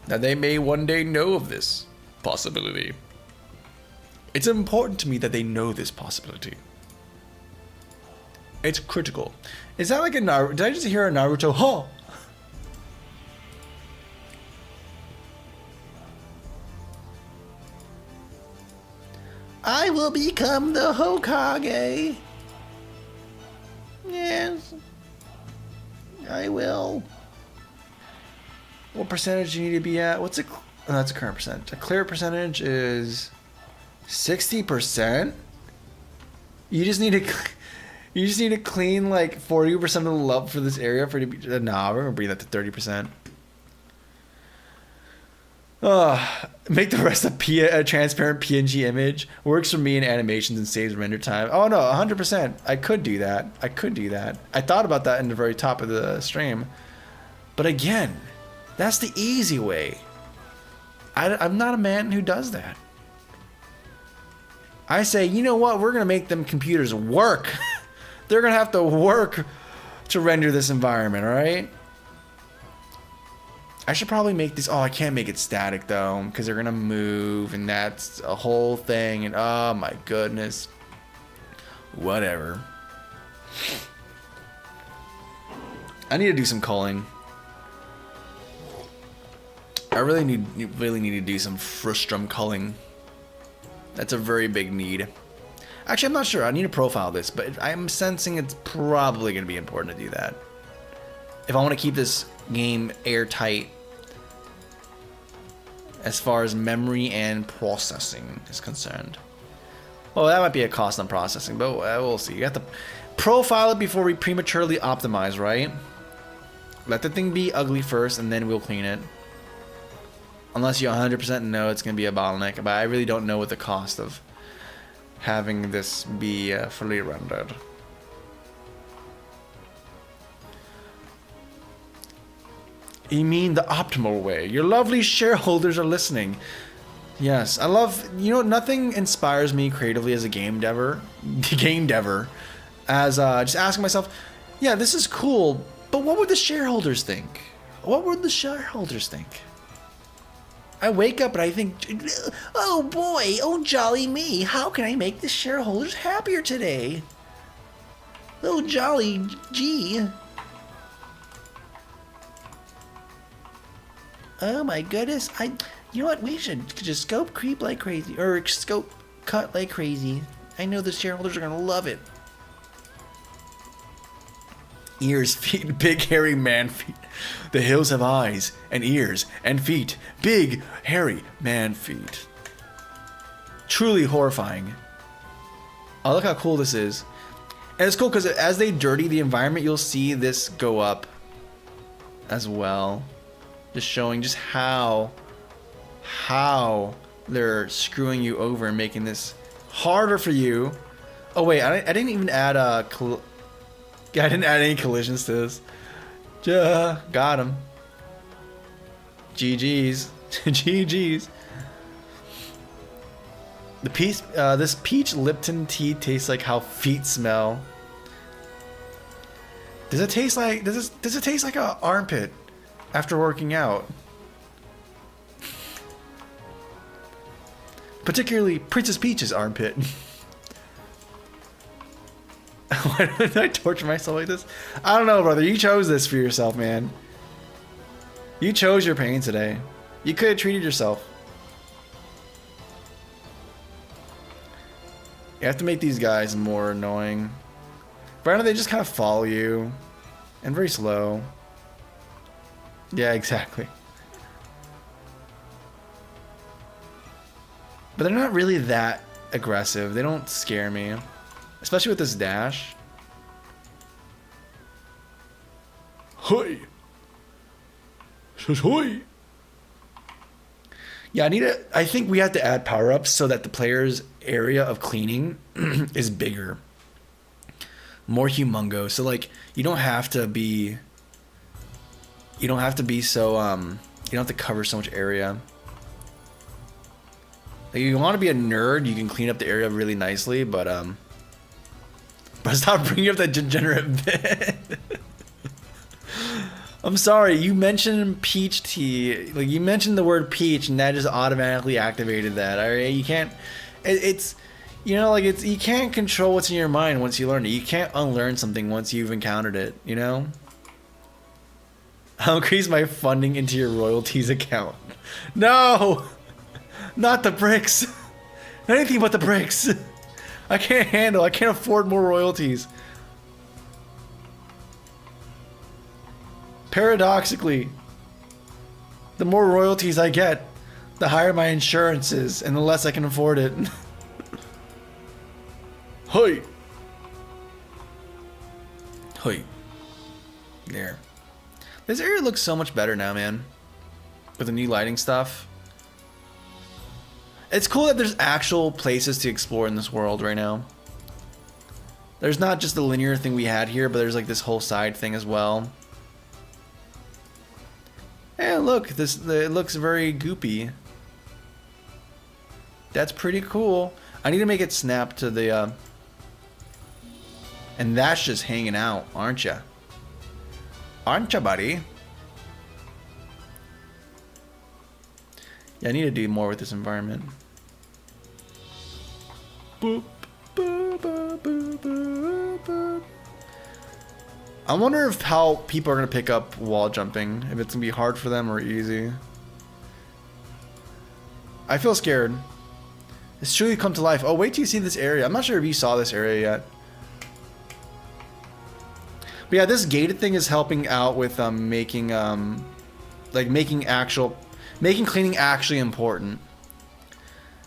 That they may one day know of this possibility. It's important to me that they know this possibility. It's critical. Is that like a Naruto? Did I just hear a Naruto? Huh? I will become the Hokage. Yes. I will. What percentage do you need to be at? What's a... Oh, that's a current percent. A clear percentage is 60%. You just need to... You just need to clean like 40% of the love for this area for it to be... Nah, we're gonna bring that to 30%. Make the rest a transparent PNG image. Works for me in animations and saves render time. Oh no, 100%. I could do that. I thought about that in the very top of the stream. But again, that's the easy way. I'm not a man who does that. I say, you know what? We're going to make them computers work. They're going to have to work to render this environment, all right? I should probably make this... Oh, I can't make it static, though, because they're going to move, and that's a whole thing, and oh, my goodness. Whatever. I need to do some culling. I really need to do some frustrum culling. That's a very big need. Actually, I'm not sure. I need to profile this, but I'm sensing it's probably going to be important to do that. If I want to keep this game airtight as far as memory and processing is concerned. Well, that might be a cost on processing, but we'll see. You have to profile it before we prematurely optimize, right? Let the thing be ugly first, and then we'll clean it. Unless you 100% know it's going to be a bottleneck, but I really don't know what the cost of having this be fully rendered. You mean the optimal way? Your lovely shareholders are listening. Yes, I love... You know, nothing inspires me creatively as a game dever, as just asking myself, yeah, this is cool, but what would the shareholders think? What would the shareholders think? I wake up and I think, oh boy, oh jolly me, how can I make the shareholders happier today? Oh jolly gee. Oh my goodness, you know what, we should just scope creep like crazy, or scope cut like crazy. I know the shareholders are gonna love it. Ears, feet, big hairy man feet. The hills have eyes and ears and feet. Big hairy man feet. Truly horrifying. Oh, look how cool this is. And it's cool because as they dirty the environment, you'll see this go up as well. Just showing just how they're screwing you over and making this harder for you. Oh wait, I didn't even add I didn't add any collisions to this. Got him. GG's. GG's. This peach Lipton tea tastes like how feet smell. Does it taste like does it taste like an armpit after working out? Particularly Princess Peach's armpit. Why did I torture myself like this? I don't know, brother. You chose this for yourself, man. You chose your pain today. You could have treated yourself. You have to make these guys more annoying. Right now they just kind of follow you. And very slow. Yeah, exactly. But they're not really that aggressive. They don't scare me. Especially with this dash. Hoi! Hoi! Yeah, I think we have to add power-ups so that the player's area of cleaning is bigger. More humongous. So like you don't have to be so you don't have to cover so much area. Like, you want to be a nerd, you can clean up the area really nicely, but stop bringing up that degenerate bit. I'm sorry, you mentioned peach tea. Like, you mentioned the word peach, and that just automatically activated that. All right, you can't. It's you know, like you can't control what's in your mind once you learn it. You can't unlearn something once you've encountered it. You know. I'll increase my funding into your royalties account. No, not the bricks. Anything but the bricks. I can't afford more royalties. Paradoxically, the more royalties I get, the higher my insurance is, and the less I can afford it. Hoi! Hoi. There. This area looks so much better now, man. With the new lighting stuff. It's cool that there's actual places to explore in this world right now. There's not just the linear thing we had here, but there's like this whole side thing as well. Hey, look, it looks very goopy. That's pretty cool. I need to make it snap to the and that's just hanging out, aren't ya? Aren't ya, buddy? Yeah, I need to do more with this environment. Boop, boop, boop, boop, boop, boop. I wonder if how people are gonna pick up wall jumping. If it's gonna be hard for them or easy. I feel scared. It's truly come to life. Oh, wait till you see this area. I'm not sure if you saw this area yet. But yeah, this gated thing is helping out with making cleaning actually important.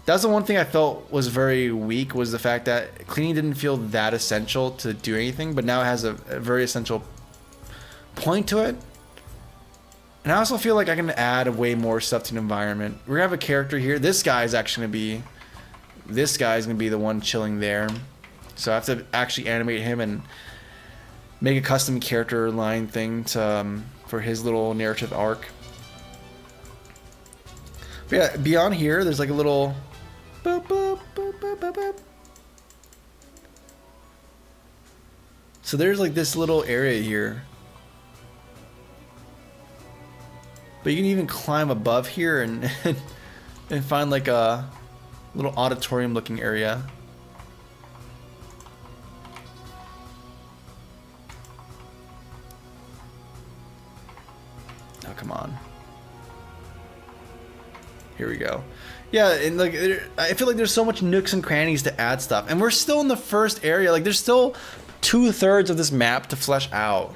That's the one thing I felt was very weak, was the fact that cleaning didn't feel that essential to do anything, but now it has a very essential point to it. And I also feel like I can add way more stuff to the environment. We're gonna have a character here. This guy's gonna be the one chilling there. So I have to actually animate him and make a custom character line thing to for his little narrative arc. But yeah, beyond here, there's like a little boop, boop, boop, boop, boop, boop. So there's like this little area here. But you can even climb above here and and find like a little auditorium looking area. Oh, come on. Here we go. Yeah, and like I feel like there's so much nooks and crannies to add stuff, and we're still in the first area. Like there's still 2/3 of this map to flesh out.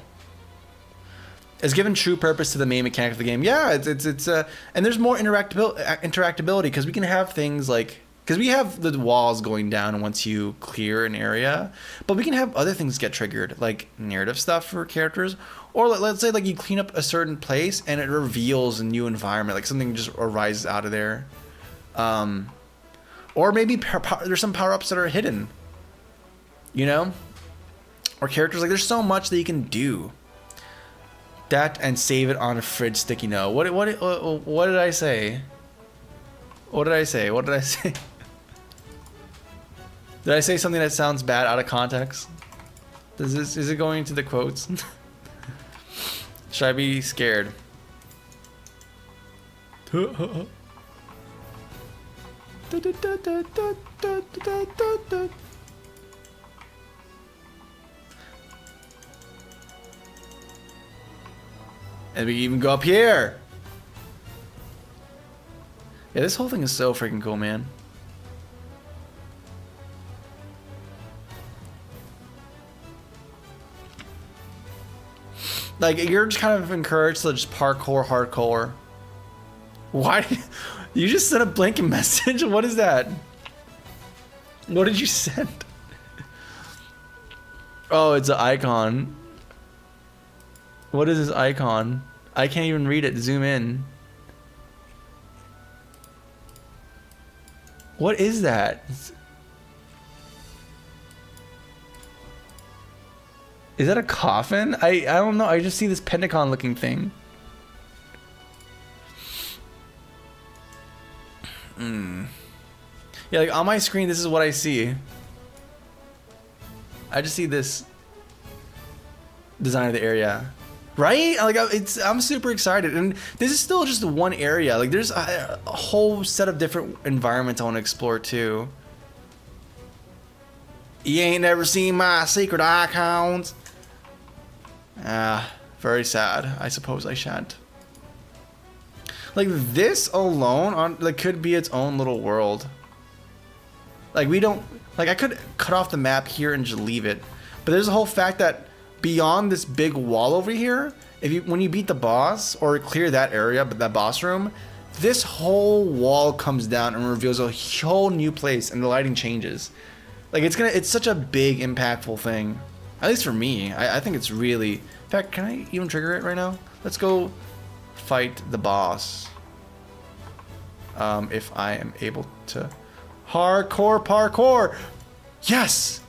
It's given true purpose to the main mechanic of the game. Yeah, it's and there's more interactability because we can have things like, because we have the walls going down once you clear an area, but we can have other things get triggered, like narrative stuff for characters, or let's say like you clean up a certain place and it reveals a new environment, like something just arises out of there. Or maybe there's some power-ups that are hidden, you know, or characters. Like, there's so much that you can do. That and save it on a fridge sticky note. What did I say? What did I say? What did I say? Did I say something that sounds bad out of context? Is it going into the quotes? Should I be scared? And we can even go up here. Yeah, this whole thing is so freaking cool, man. Like, you're just kind of encouraged to just parkour hardcore. Why? You just sent a blanket message? What is that? What did you send? Oh, it's an icon. What is this icon? I can't even read it. Zoom in. What is that? Is that a coffin? I don't know. I just see this Pentagon looking thing. Yeah, like on my screen, this is what I see. I just see this design of the area. Right? Like, I'm super excited. And this is still just one area. Like, there's a whole set of different environments I want to explore too. You ain't never seen my secret icons. Very sad. I suppose I shan't. Like, this alone could be its own little world. Like, we don't, like, I could cut off the map here and just leave it. But there's a whole fact that beyond this big wall over here, when you beat the boss or clear that area, but that boss room, this whole wall comes down and reveals a whole new place, and the lighting changes. Like, it's such a big, impactful thing. At least for me. I think it's really... In fact, can I even trigger it right now? Let's go fight the boss. If I am able to... Hardcore parkour! Yes!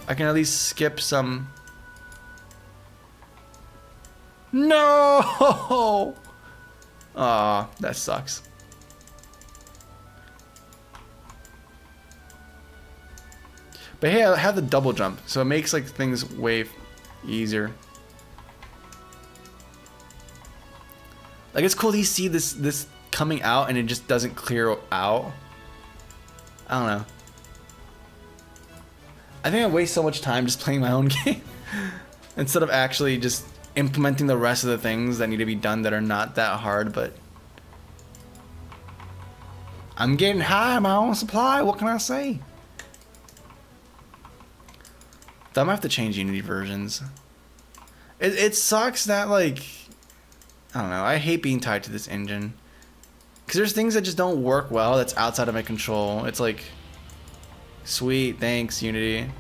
I can at least skip some... No! Aw, that sucks. But hey, I have the double jump, so it makes like things way easier. Like, it's cool to see this coming out and it just doesn't clear out. I don't know. I think I waste so much time just playing my own game instead of actually just implementing the rest of the things that need to be done that are not that hard. But I'm getting high on my own supply. What can I say? I might have to change Unity versions. It sucks that, like, I don't know. I hate being tied to this engine. Because there's things that just don't work well that's outside of my control. It's like, sweet, thanks, Unity.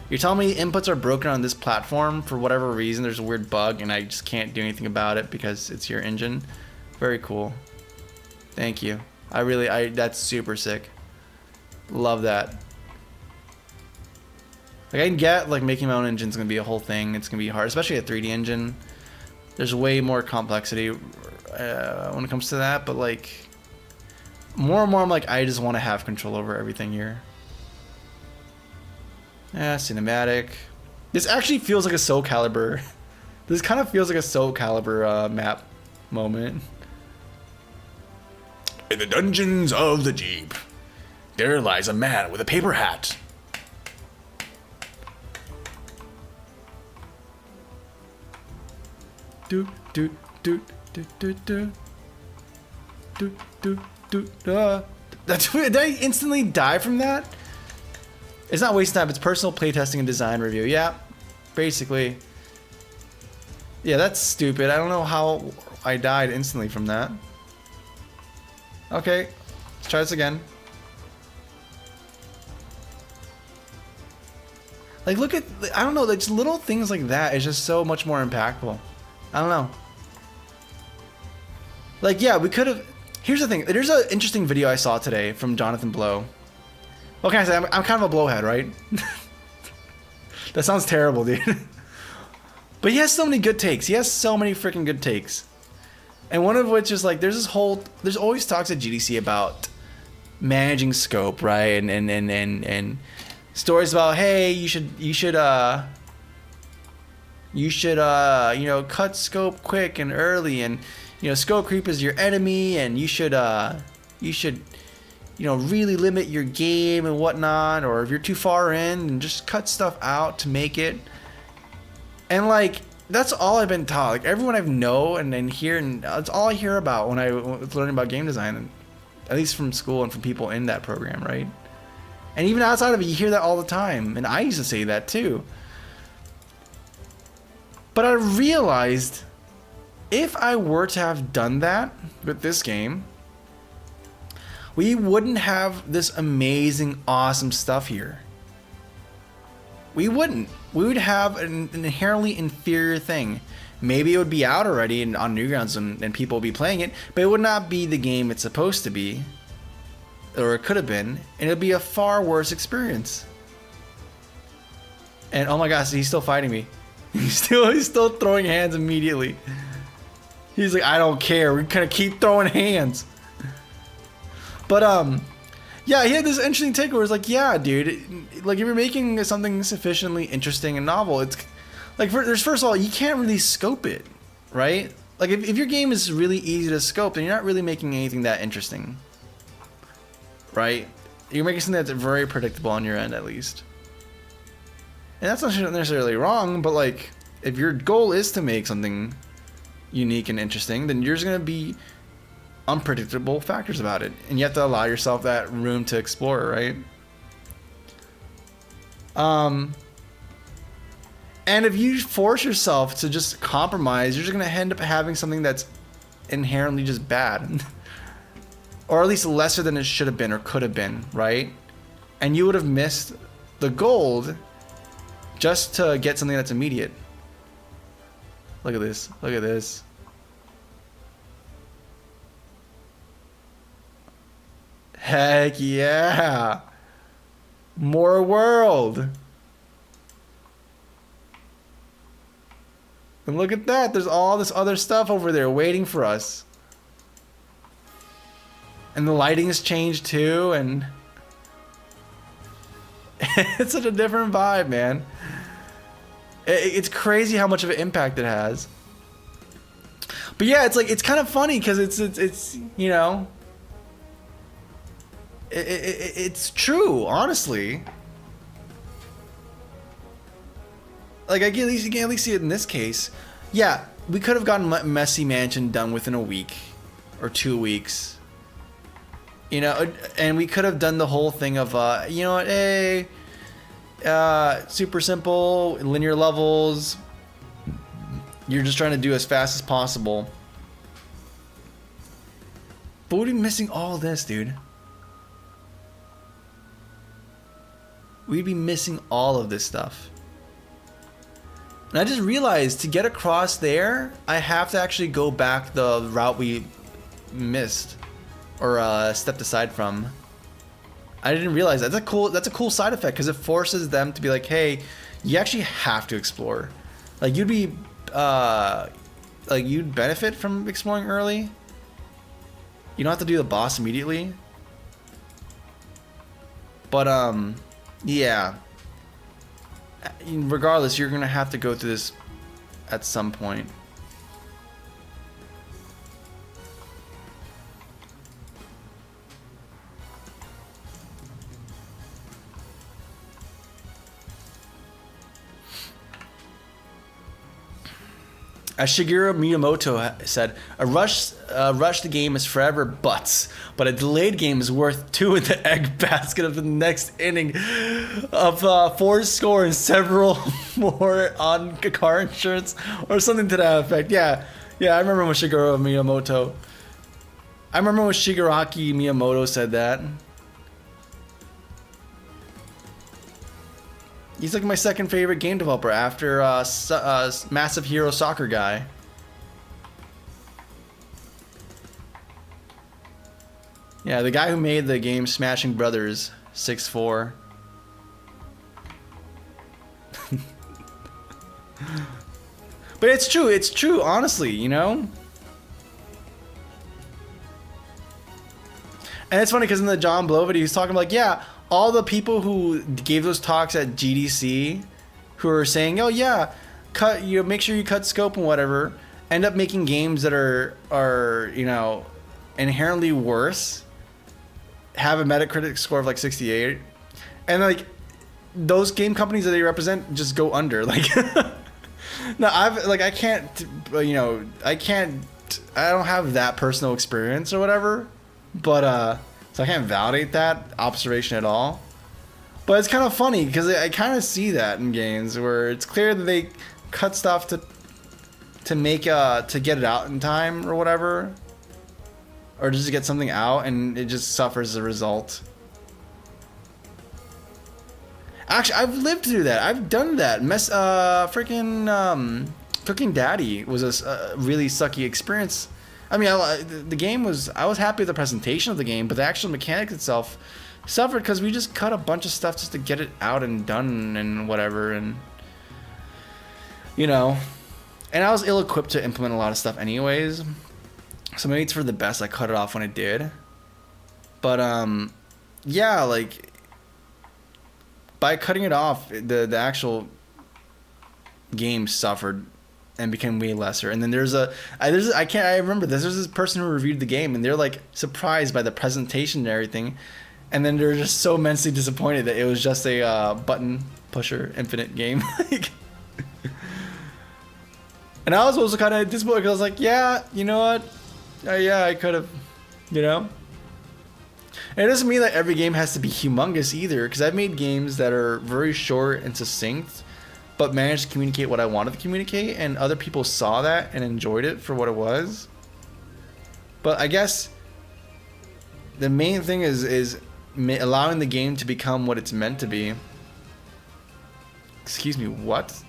You're telling me inputs are broken on this platform for whatever reason. There's a weird bug and I just can't do anything about it because it's your engine. Very cool. Thank you. That's super sick. Love that. Like, I can get, like, making my own engine's gonna be a whole thing. It's gonna be hard, especially a 3D engine. There's way more complexity when it comes to that, but, like, more and more I'm like, I just want to have control over everything here. Yeah, cinematic. This actually feels like a Soul Calibur. This kind of feels like a Soul Calibur map moment. In the dungeons of the Jeep, there lies a man with a paper hat. Do do do do do do do do do. Did I instantly die from that? It's not waste time. It's personal playtesting and design review. Yeah, basically. Yeah, that's stupid. I don't know how I died instantly from that. Okay, let's try this again. Like, look at, I don't know, like, just little things like that is just so much more impactful. I don't know. Like, yeah, we could have, Here's the thing. There's an interesting video I saw today from Jonathan Blow. What can I say? I'm kind of a blowhead, right? That sounds terrible, dude. But he has so many good takes. He has so many freaking good takes. And one of which is like, there's always talks at GDC about managing scope, right? And stories about, hey, you should you know, cut scope quick and early, and you know, scope creep is your enemy, and you should you know, really limit your game and whatnot, or if you're too far in, and just cut stuff out to make it. And like, that's all I've been taught. Like, everyone I know and hear, and that's all I hear about when I was learning about game design, and at least from school and from people in that program, right? And even outside of it, you hear that all the time, and I used to say that too. But I realized, if I were to have done that with this game, we wouldn't have this amazing, awesome stuff here. We wouldn't. We would have an inherently inferior thing. Maybe it would be out already and on Newgrounds and people would be playing it, but it would not be the game it's supposed to be. Or it could have been, and it would be a far worse experience. And oh my gosh, he's still fighting me. He's still throwing hands immediately. He's like, I don't care. We're gonna keep throwing hands. But yeah, he had this interesting take where it's like, yeah, dude, like if you're making something sufficiently interesting and novel, it's like first of all, you can't really scope it, right? Like if your game is really easy to scope, then you're not really making anything that interesting, right? You're making something that's very predictable on your end, at least. And that's not necessarily wrong, but like if your goal is to make something unique and interesting, then there's gonna be unpredictable factors about it, and you have to allow yourself that room to explore, right? And if you force yourself to just compromise, you're just gonna end up having something that's inherently just bad. Or at least lesser than it should have been or could have been, right? And you would have missed the gold just to get something that's immediate. Look at this. Look at this. Heck yeah. More world. And look at that. There's all this other stuff over there waiting for us. And the lighting has changed too, and it's such a different vibe, man. It's crazy how much of an impact it has. But yeah, it's like, it's kind of funny because it's you know, it's true, honestly. Like, you can at least see it in this case. Yeah, we could have gotten Messy Mansion done within a week or 2 weeks. You know, and we could have done the whole thing of, you know what, hey, super simple, linear levels. You're just trying to do as fast as possible. But we'd be missing all this, dude. We'd be missing all of this stuff. And I just realized, to get across there, I have to actually go back the route we missed. Or stepped aside from. I didn't realize that. That's a cool side effect, because it forces them to be like, hey, you actually have to explore. Like, you'd be like, you'd benefit from exploring early. You don't have to do the boss immediately. But yeah. Regardless, you're gonna have to go through this at some point. As Shigeru Miyamoto said, a rush the game is forever butts, but a delayed game is worth 2 in the egg basket of the next inning of 4 score and several more on car insurance, or something to that effect. Yeah, I remember when Shigeru Shigaraki Miyamoto said that. He's like my second favorite game developer after Massive Hero Soccer Guy. Yeah, the guy who made the game Smashing Brothers 6-4. But it's true, honestly, you know? And it's funny because in the John Blow video, he's talking like, yeah, all the people who gave those talks at GDC who are saying, oh yeah, make sure you cut scope and whatever, end up making games that are you know, inherently worse, have a Metacritic score of like 68, and like those game companies that they represent just go under. Like, no, I can't, you know, I don't have that personal experience or whatever, but so I can't validate that observation at all. But it's kind of funny because I kind of see that in games where it's clear that they cut stuff to make to get it out in time or whatever, or just to get something out, and it just suffers as a result. Actually, I've lived through that. I've done that. Cooking Daddy was a really sucky experience. I mean, the game was. I was happy with the presentation of the game, but the actual mechanics itself suffered because we just cut a bunch of stuff just to get it out and done and whatever, and you know. And I was ill-equipped to implement a lot of stuff anyways, so maybe it's for the best I cut it off when I did. But yeah, like by cutting it off, the actual game suffered and became way lesser. And then I remember this. There's this person who reviewed the game, and they're like surprised by the presentation and everything, and then they're just so immensely disappointed that it was just a button pusher infinite game. Like, and I was also kind of disappointed because I was like, yeah, you know what? Yeah, I could have, you know? And it doesn't mean that every game has to be humongous either, because I've made games that are very short and succinct, but managed to communicate what I wanted to communicate, and other people saw that and enjoyed it for what it was. But I guess the main thing is allowing the game to become what it's meant to be. Excuse me, what?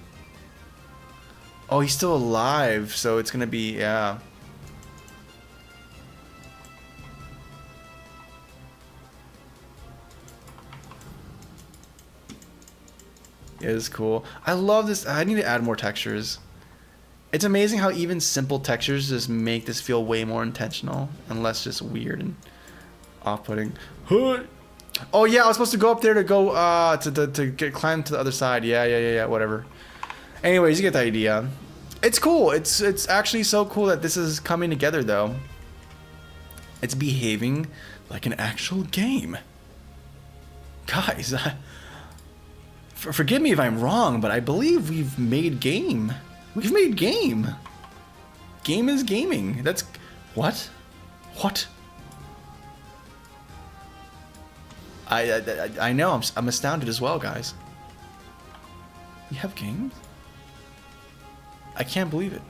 Oh, he's still alive, so it's gonna be, yeah. It is cool. I love this. I need to add more textures. It's amazing how even simple textures just make this feel way more intentional and less just weird and off-putting. Oh yeah, I was supposed to go up there to go to climb to the other side. Yeah, whatever. Anyways, you get the idea. It's cool. It's actually so cool that this is coming together though. It's behaving like an actual game. Guys, forgive me if I'm wrong, but I believe we've made game. We've made game. Game is gaming. That's what? What? I know. I'm astounded as well, guys. We have games? I can't believe it.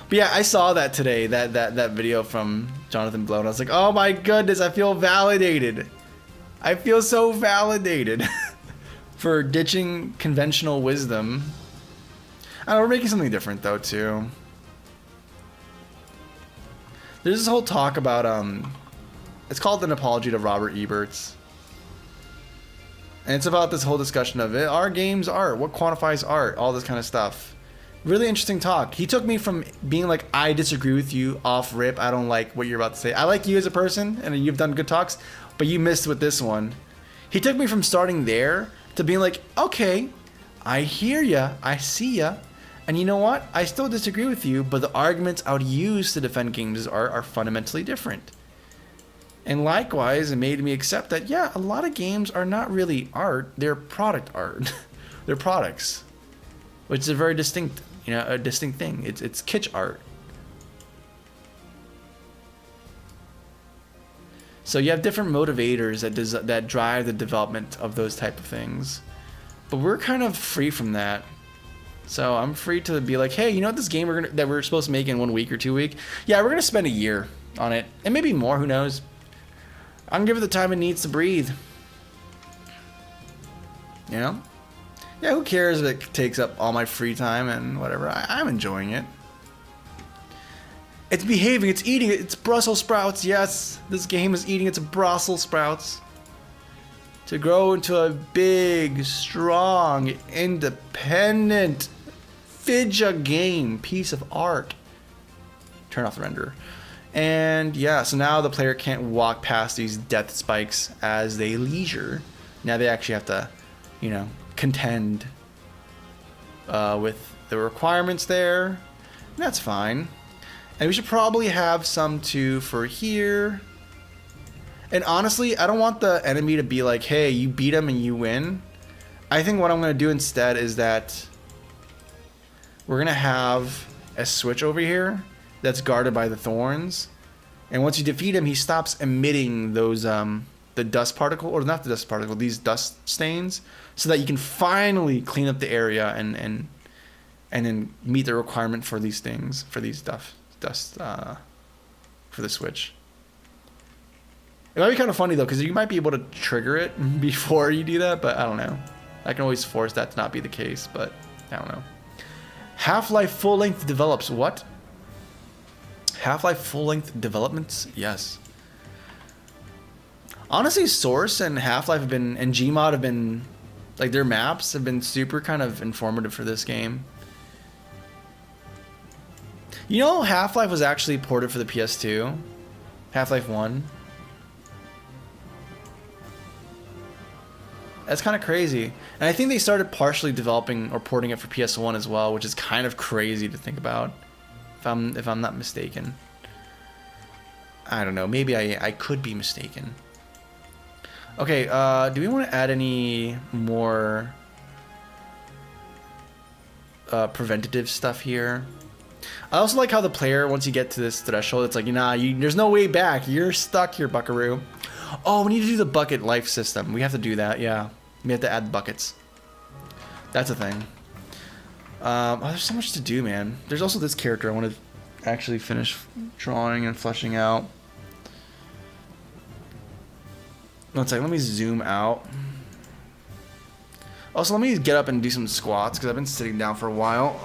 But yeah, I saw that today. That video from Jonathan Blow, and I was like, oh my goodness, I feel validated. I feel so validated for ditching conventional wisdom. I know, we're making something different though too. There's this whole talk about it's called An Apology to Robert Eberts. And it's about this whole discussion of it. Are games art? What quantifies art? All this kind of stuff. Really interesting talk. He took me from being like, I disagree with you off rip. I don't like what you're about to say. I like you as a person and you've done good talks, but you missed with this one. He took me from starting there to being like, okay, I hear ya, I see ya, and you know what? I still disagree with you, but the arguments I would use to defend games as art are fundamentally different. And likewise, it made me accept that, yeah, a lot of games are not really art, they're product art. They're products, which is a very distinct, a distinct thing. It's kitsch art. So you have different motivators that drive the development of those type of things. But we're kind of free from that. So I'm free to be like, hey, you know what, this game that we're supposed to make in 1 week or 2 weeks? Yeah, we're going to spend a year on it. And maybe more, who knows? I'm going to give it the time it needs to breathe. You know? Yeah, who cares if it takes up all my free time and whatever? I'm enjoying it. It's behaving. It's eating. It's Brussels sprouts. Yes, this game is eating its Brussels sprouts to grow into a big, strong, independent fidget game piece of art. Turn off the render. And yeah, so now the player can't walk past these death spikes as they leisure. Now they actually have to, you know, contend with the requirements there. That's fine. And we should probably have some too for here. And honestly, I don't want the enemy to be like, hey, you beat him and you win. I think what I'm going to do instead is that we're going to have a switch over here that's guarded by the thorns. And once you defeat him, he stops emitting those, the dust particle, or not the dust particle, these dust stains, so that you can finally clean up the area and then meet the requirement for these things, for these dust for the switch. It might be kind of funny though, because you might be able to trigger it before you do that, but I don't know. I can always force that to not be the case, but I don't know. Half-Life full-length develops what? Half-Life full-length developments? Yes. Honestly, Source and Half-Life have been, and Gmod have been, like, their maps have been super kind of informative for this game. You know, Half-Life was actually ported for the PS2. Half-Life 1. That's kind of crazy. And I think they started partially developing or porting it for PS1 as well, which is kind of crazy to think about. If I'm not mistaken. I don't know. Maybe I could be mistaken. Okay, do we want to add any more preventative stuff here? I also like how the player, once you get to this threshold, it's like, nah, there's no way back. You're stuck here, buckaroo. Oh, we need to do the bucket life system. We have to do that, yeah. We have to add buckets. That's a thing. Oh, there's so much to do, man. There's also this character I want to actually finish drawing and fleshing out. One second, let me zoom out. Also, let me get up and do some squats, because I've been sitting down for a while.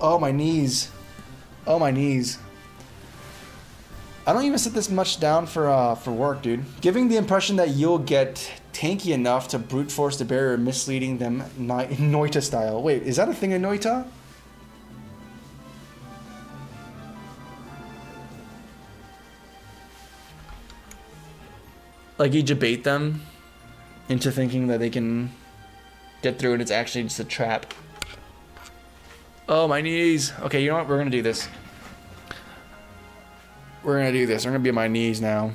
Oh, my knees. Oh, my knees. I don't even sit this much down for work, dude. Giving the impression that you'll get tanky enough to brute force the barrier, misleading them Noita style. Wait, is that a thing in Noita? Like you debate them into thinking that they can get through and it's actually just a trap. Oh, my knees. Okay, you know what? We're gonna do this. We're gonna do this. I'm gonna be on my knees now.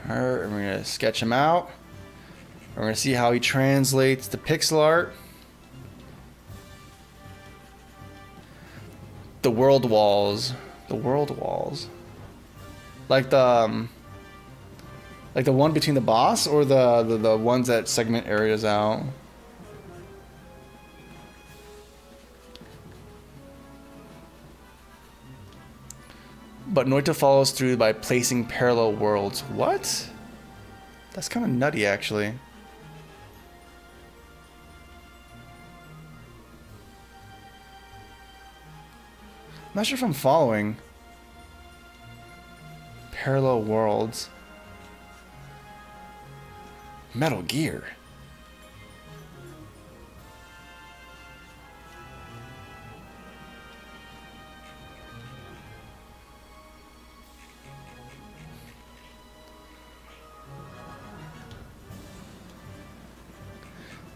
Alright, we're gonna sketch him out. We're gonna see how he translates to pixel art. The world walls. The world walls. Like the one between the boss, or the ones that segment areas out? But Noita follows through by placing parallel worlds. What? That's kind of nutty, actually. I'm not sure if I'm following. Parallel worlds. Metal Gear.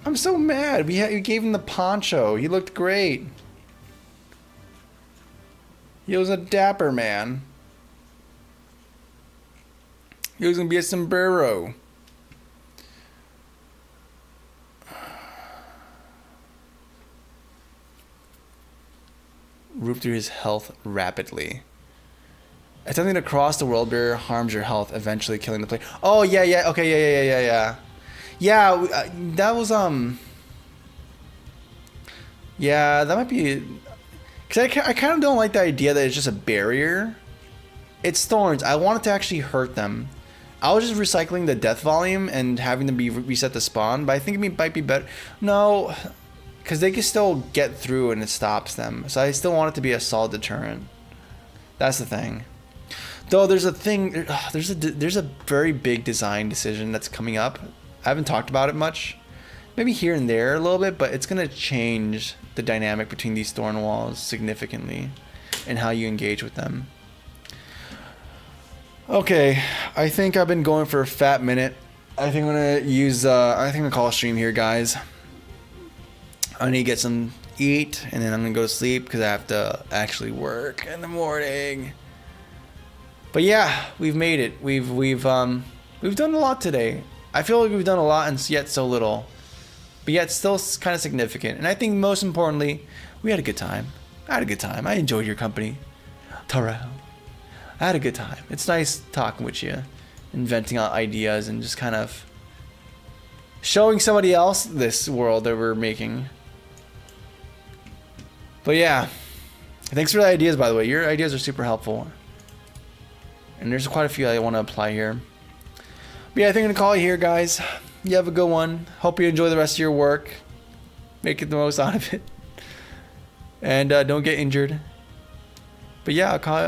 I'm so mad. We gave him the poncho. He looked great. He was a dapper man. He was gonna be a sombrero. Root through his health rapidly. Attempting to cross the world barrier harms your health, eventually killing the player. Oh yeah. Okay, yeah. Yeah, that was Yeah, that might be... Because I kind of don't like the idea that it's just a barrier. It's thorns. I want it to actually hurt them. I was just recycling the death volume and having them be reset the spawn, but I think it might be better. No, because they can still get through and it stops them. So I still want it to be a solid deterrent. That's the thing. Though there's a thing, there's a very big design decision that's coming up. I haven't talked about it much. Maybe here and there a little bit, but it's going to change the dynamic between these thorn walls significantly and how you engage with them. Okay, I think I've been going for a fat minute. I think I'm going to use, I think I'm going to call a stream here, guys. I need to get some eat, and then I'm going to go to sleep because I have to actually work in the morning. But yeah, we've made it. We've done a lot today. I feel like we've done a lot and yet so little. But yet still kind of significant. And I think most importantly, we had a good time. I had a good time. I enjoyed your company, Terrell. I had a good time. It's nice talking with you, inventing out ideas and just kind of showing somebody else this world that we're making. But yeah, thanks for the ideas, by the way. Your ideas are super helpful. And there's quite a few I want to apply here. But yeah, I think I'm going to call it here, guys. You have a good one. Hope you enjoy the rest of your work. Make it the most out of it. And don't get injured. But yeah, I'll call it.